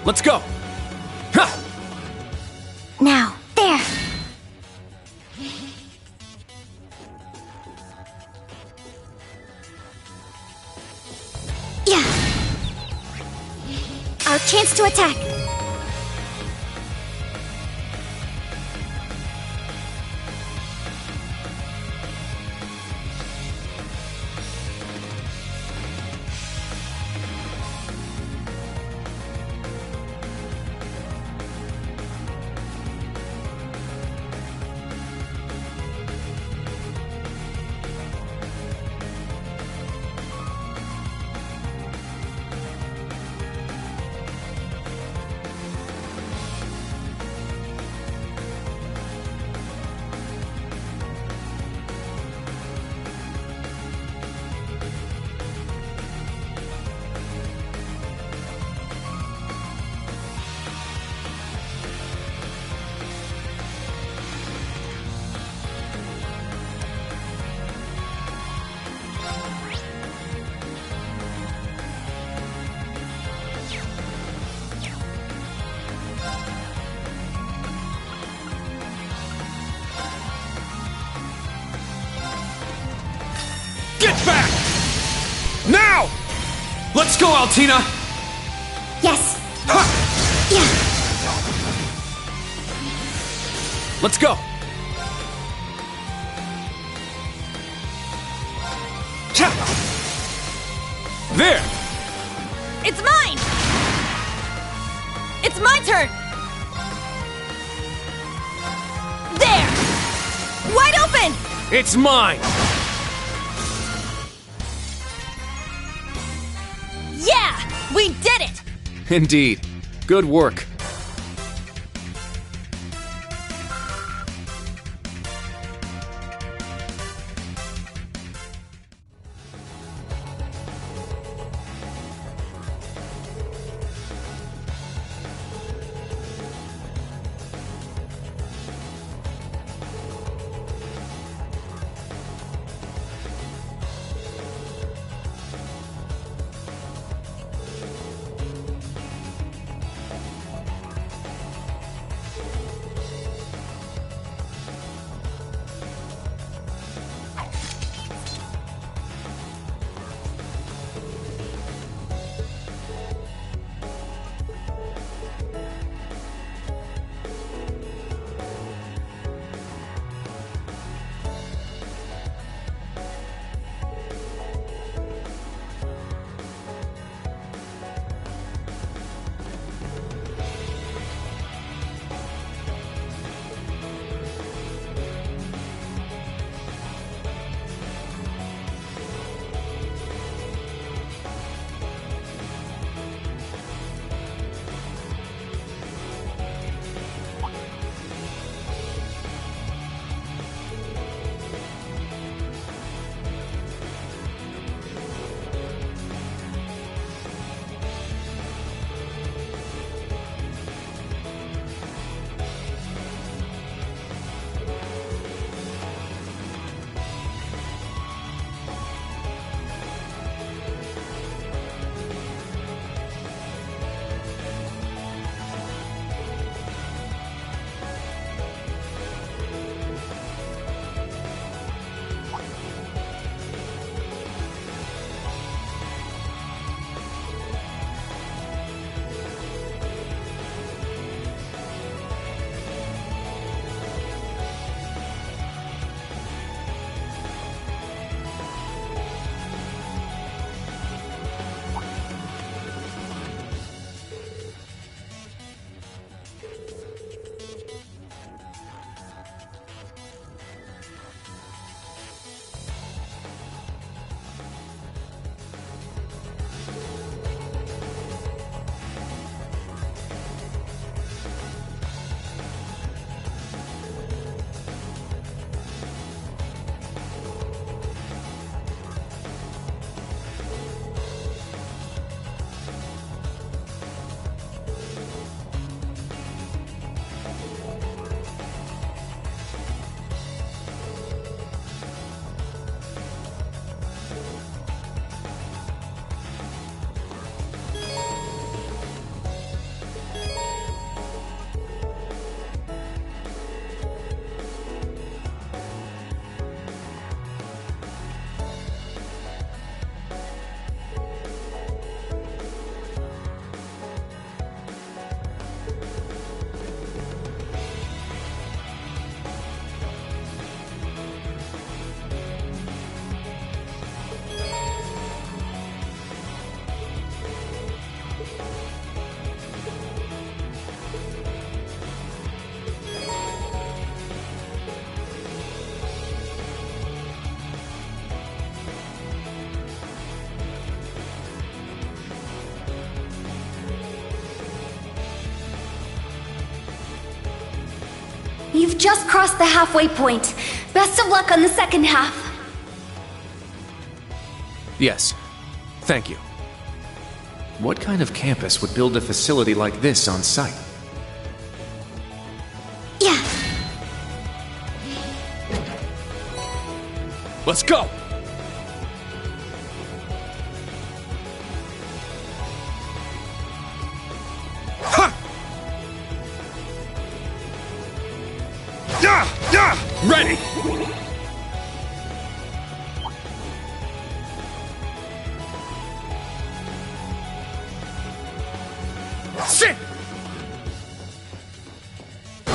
Let's go! Ha! Now, there! Yeah! Our chance to attack! Get back! Now! Let's go, Altina! Yes! Ha! Yeah! Let's go! Cha! There! It's mine! It's my turn! There! Wide open! It's mine! Yeah! We did it! Indeed. Good work. You've just crossed the halfway point. Best of luck on the second half. Yes. Thank you. What kind of campus would build a facility like this on site? Yeah. Let's go! Ha! Ready! Sit!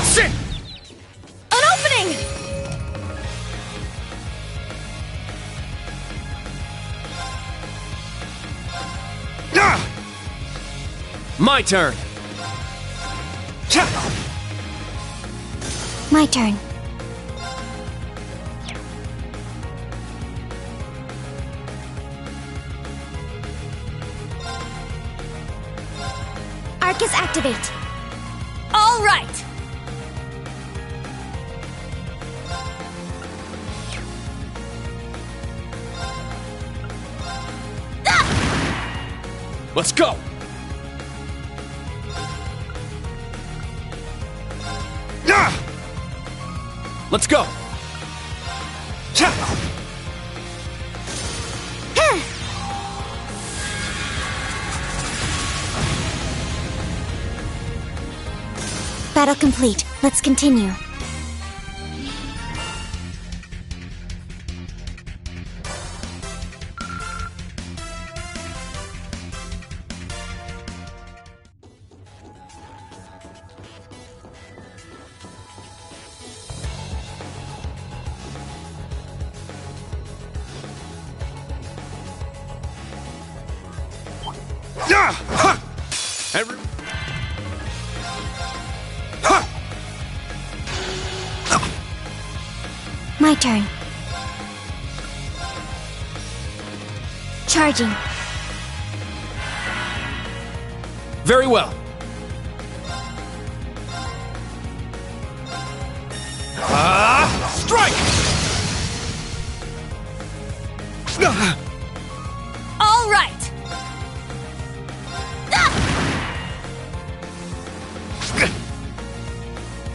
Sit! An opening! My turn! My turn. Arcus activate. All right! Let's go! Let's go! Battle complete. Let's continue. My turn. Charging. Very well. Strike! All right!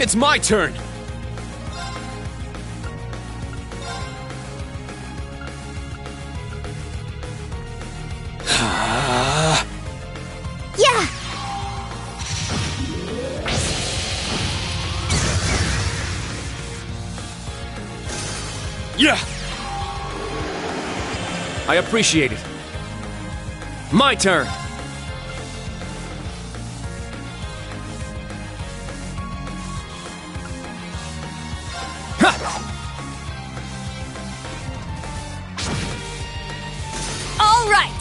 It's my turn! Yeah! Yeah! I appreciate it. My turn! All right!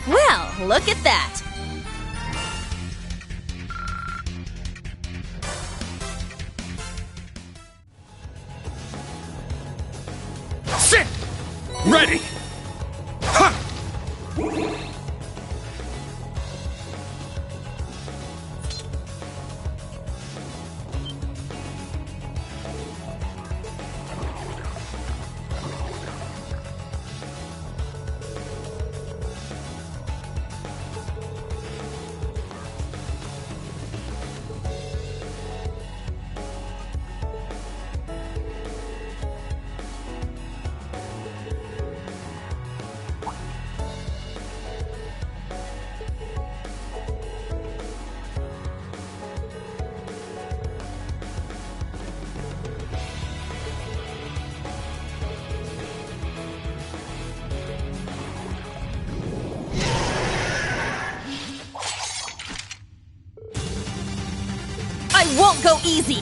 Well, look at that. Sit! Ready! Ha! I won't go easy.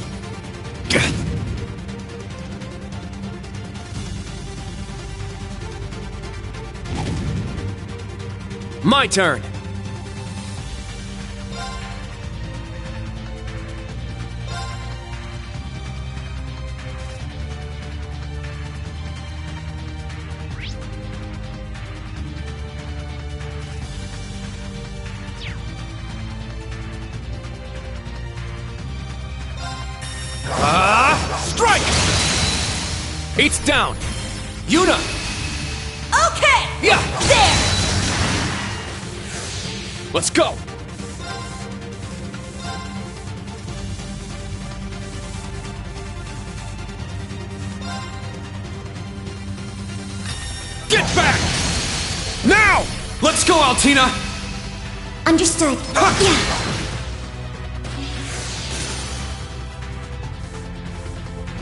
My turn! It's down! Yuna! Okay! Yeah! There! Let's go! Get back! Now! Let's go, Altina! Understood.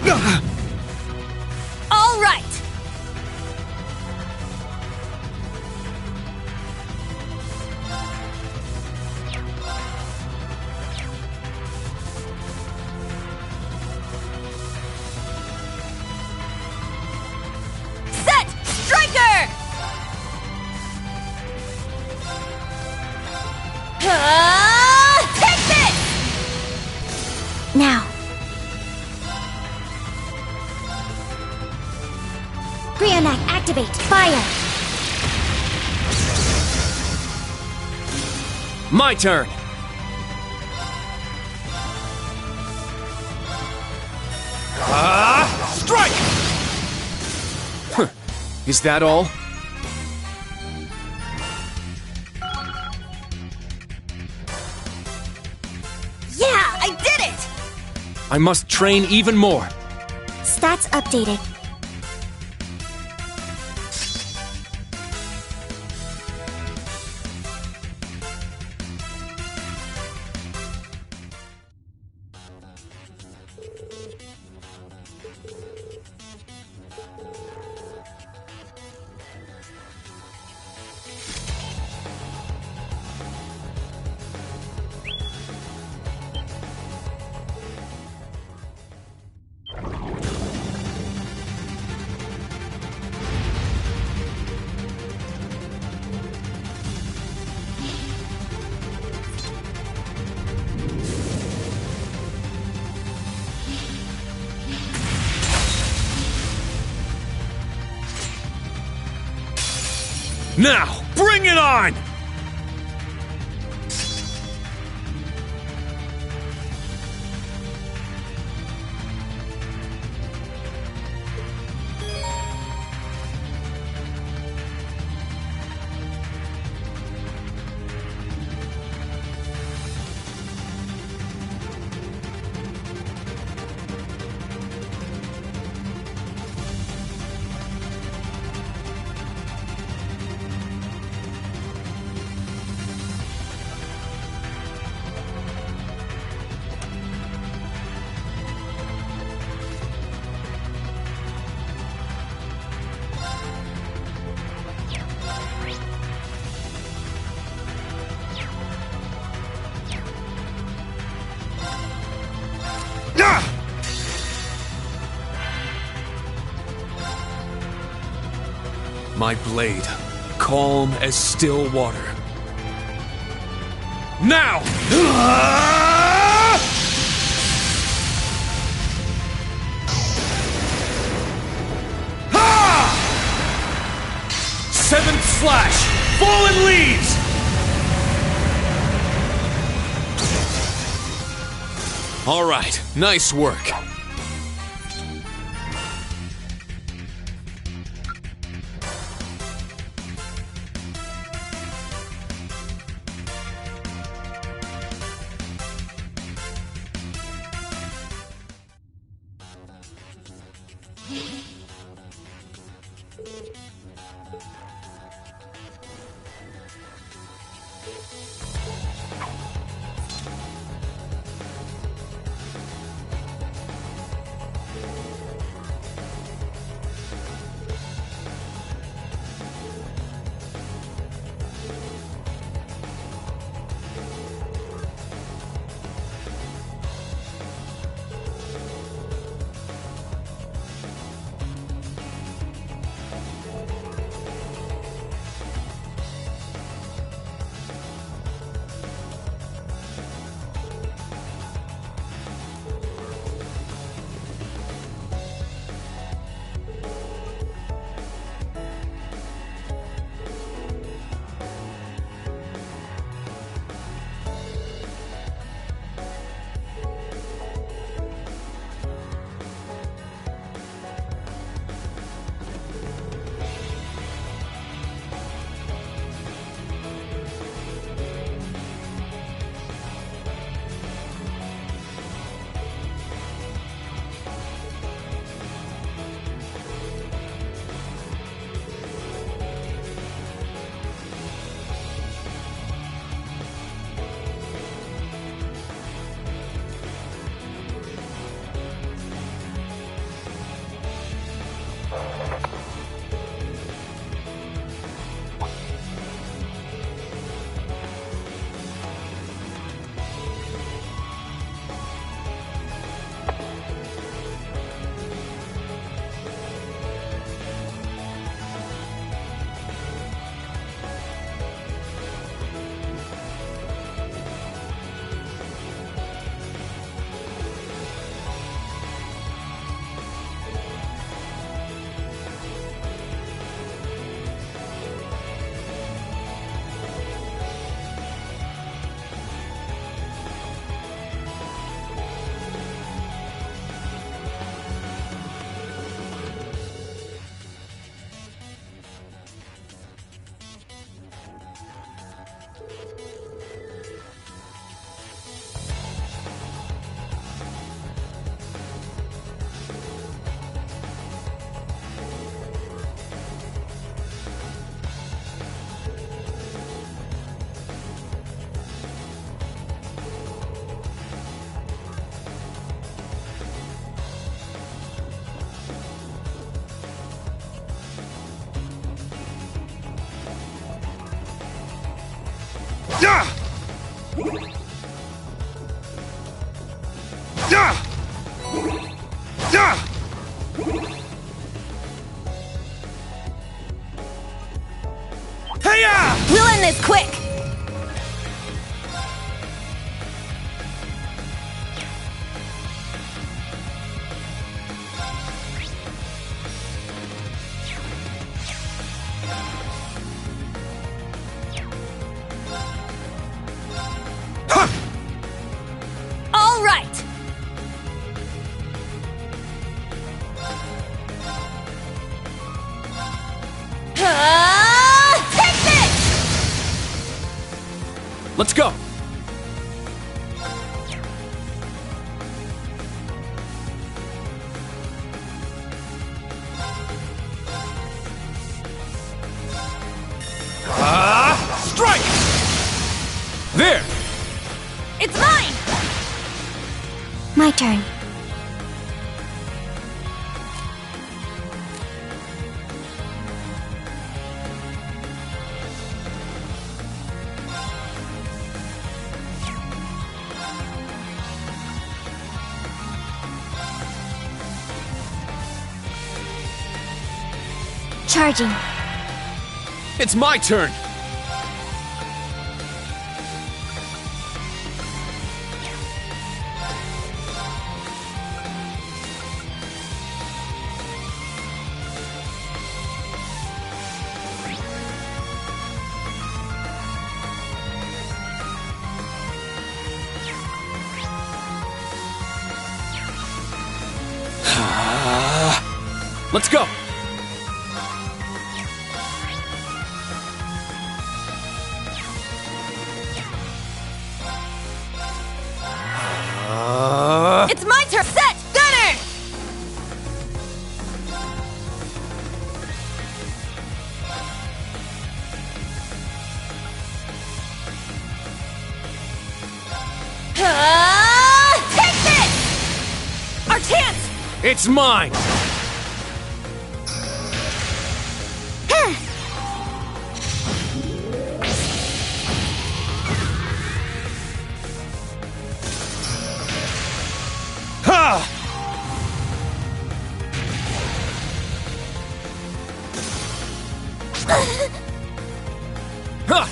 Yeah. All right! Set! Striker! Take this! Now. Brionac, activate. Fire. My turn! Strike! Is that all? Yeah, I did it! I must train even more. Stats updated. Now, bring it on! My blade, calm as still water. Now! Seventh slash! Fallen leaves! All right, nice work. We'll end this quick! All right! Take this! Let's go! Strike! There! It's mine! My turn. Charging. It's my turn! Let's go! It's my turn! Set! Gunner! Take this! Our chance! It's mine! Ha! Ha!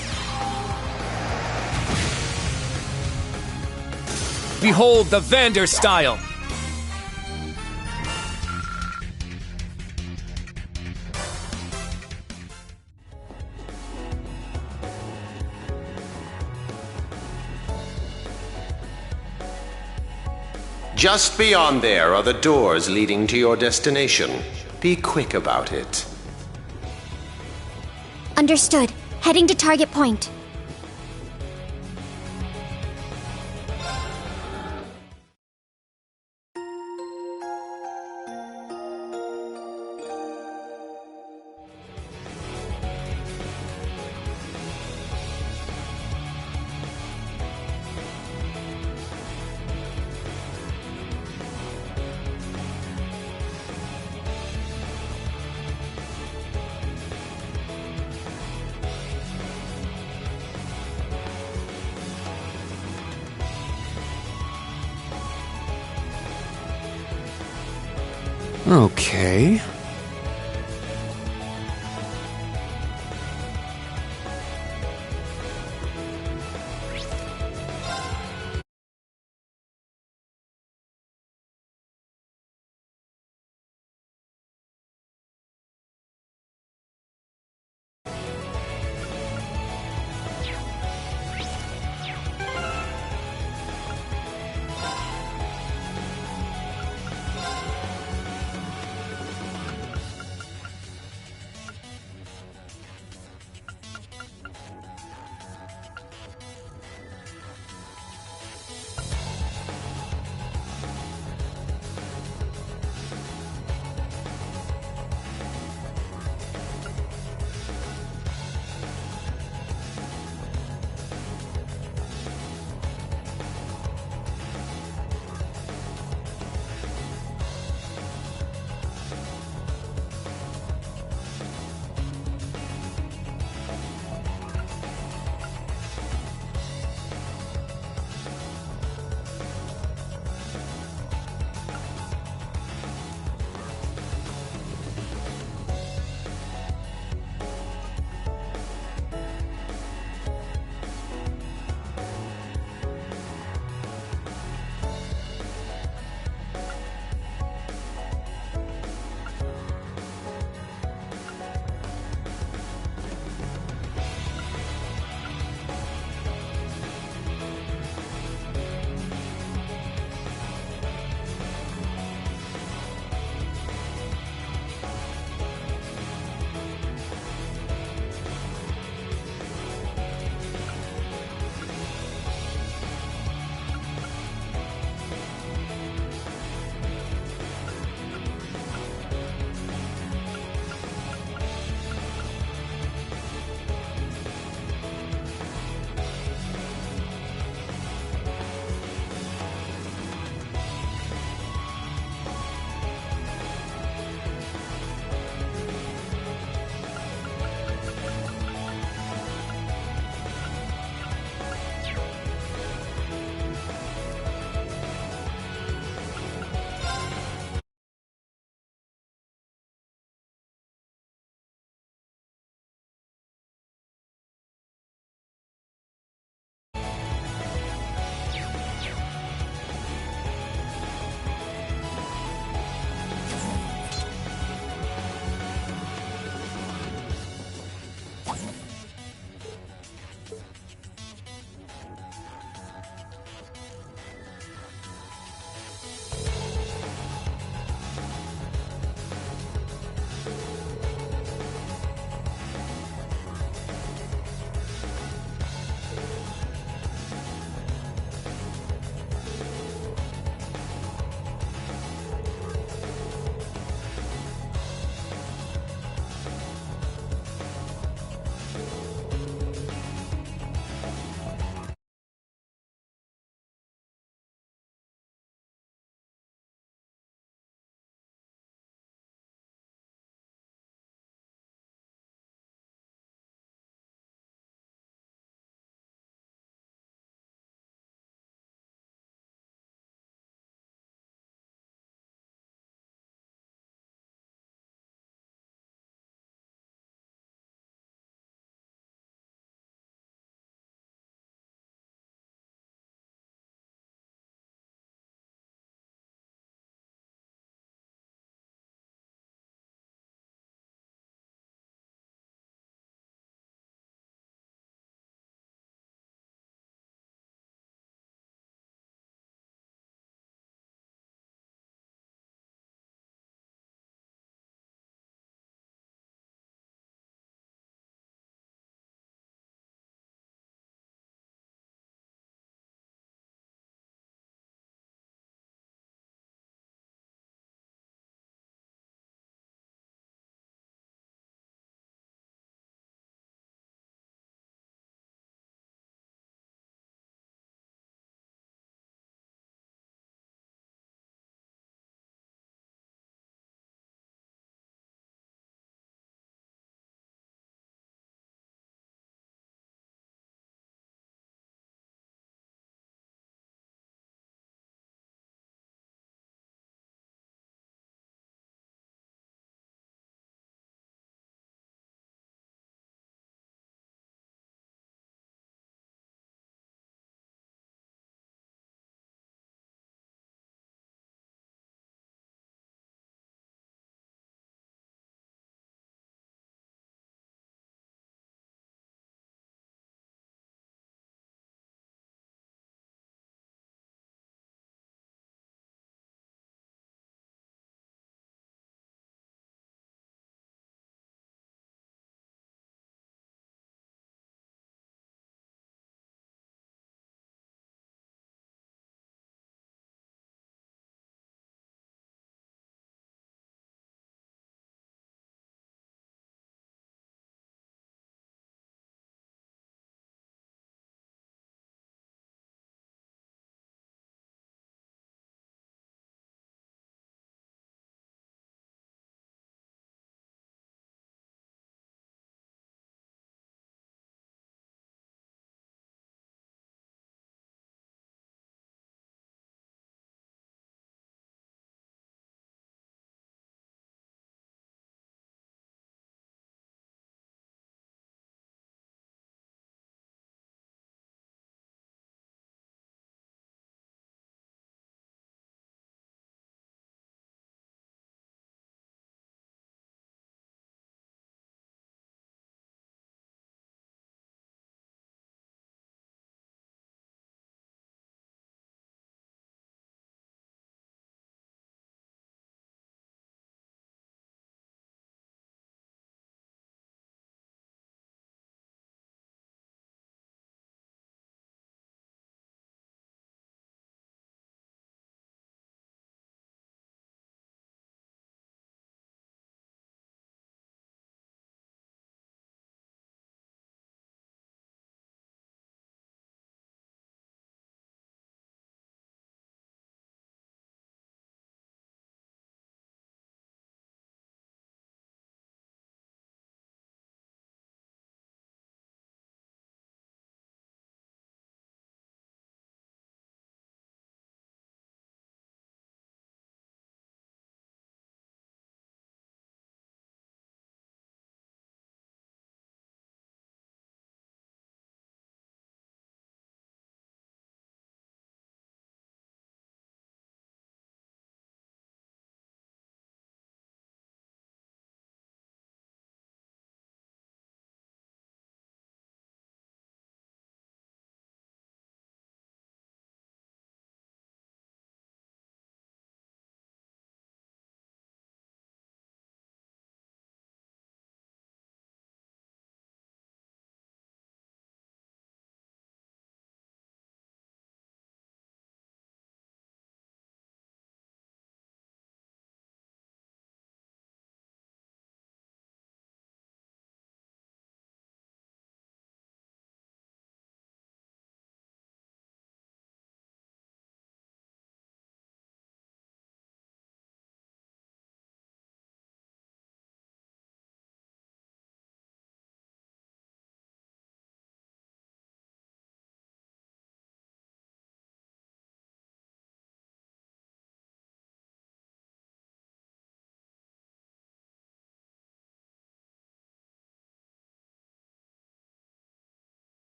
Behold the Vander style! Just beyond there are the doors leading to your destination. Be quick about it. Understood. Heading to target point. Okay.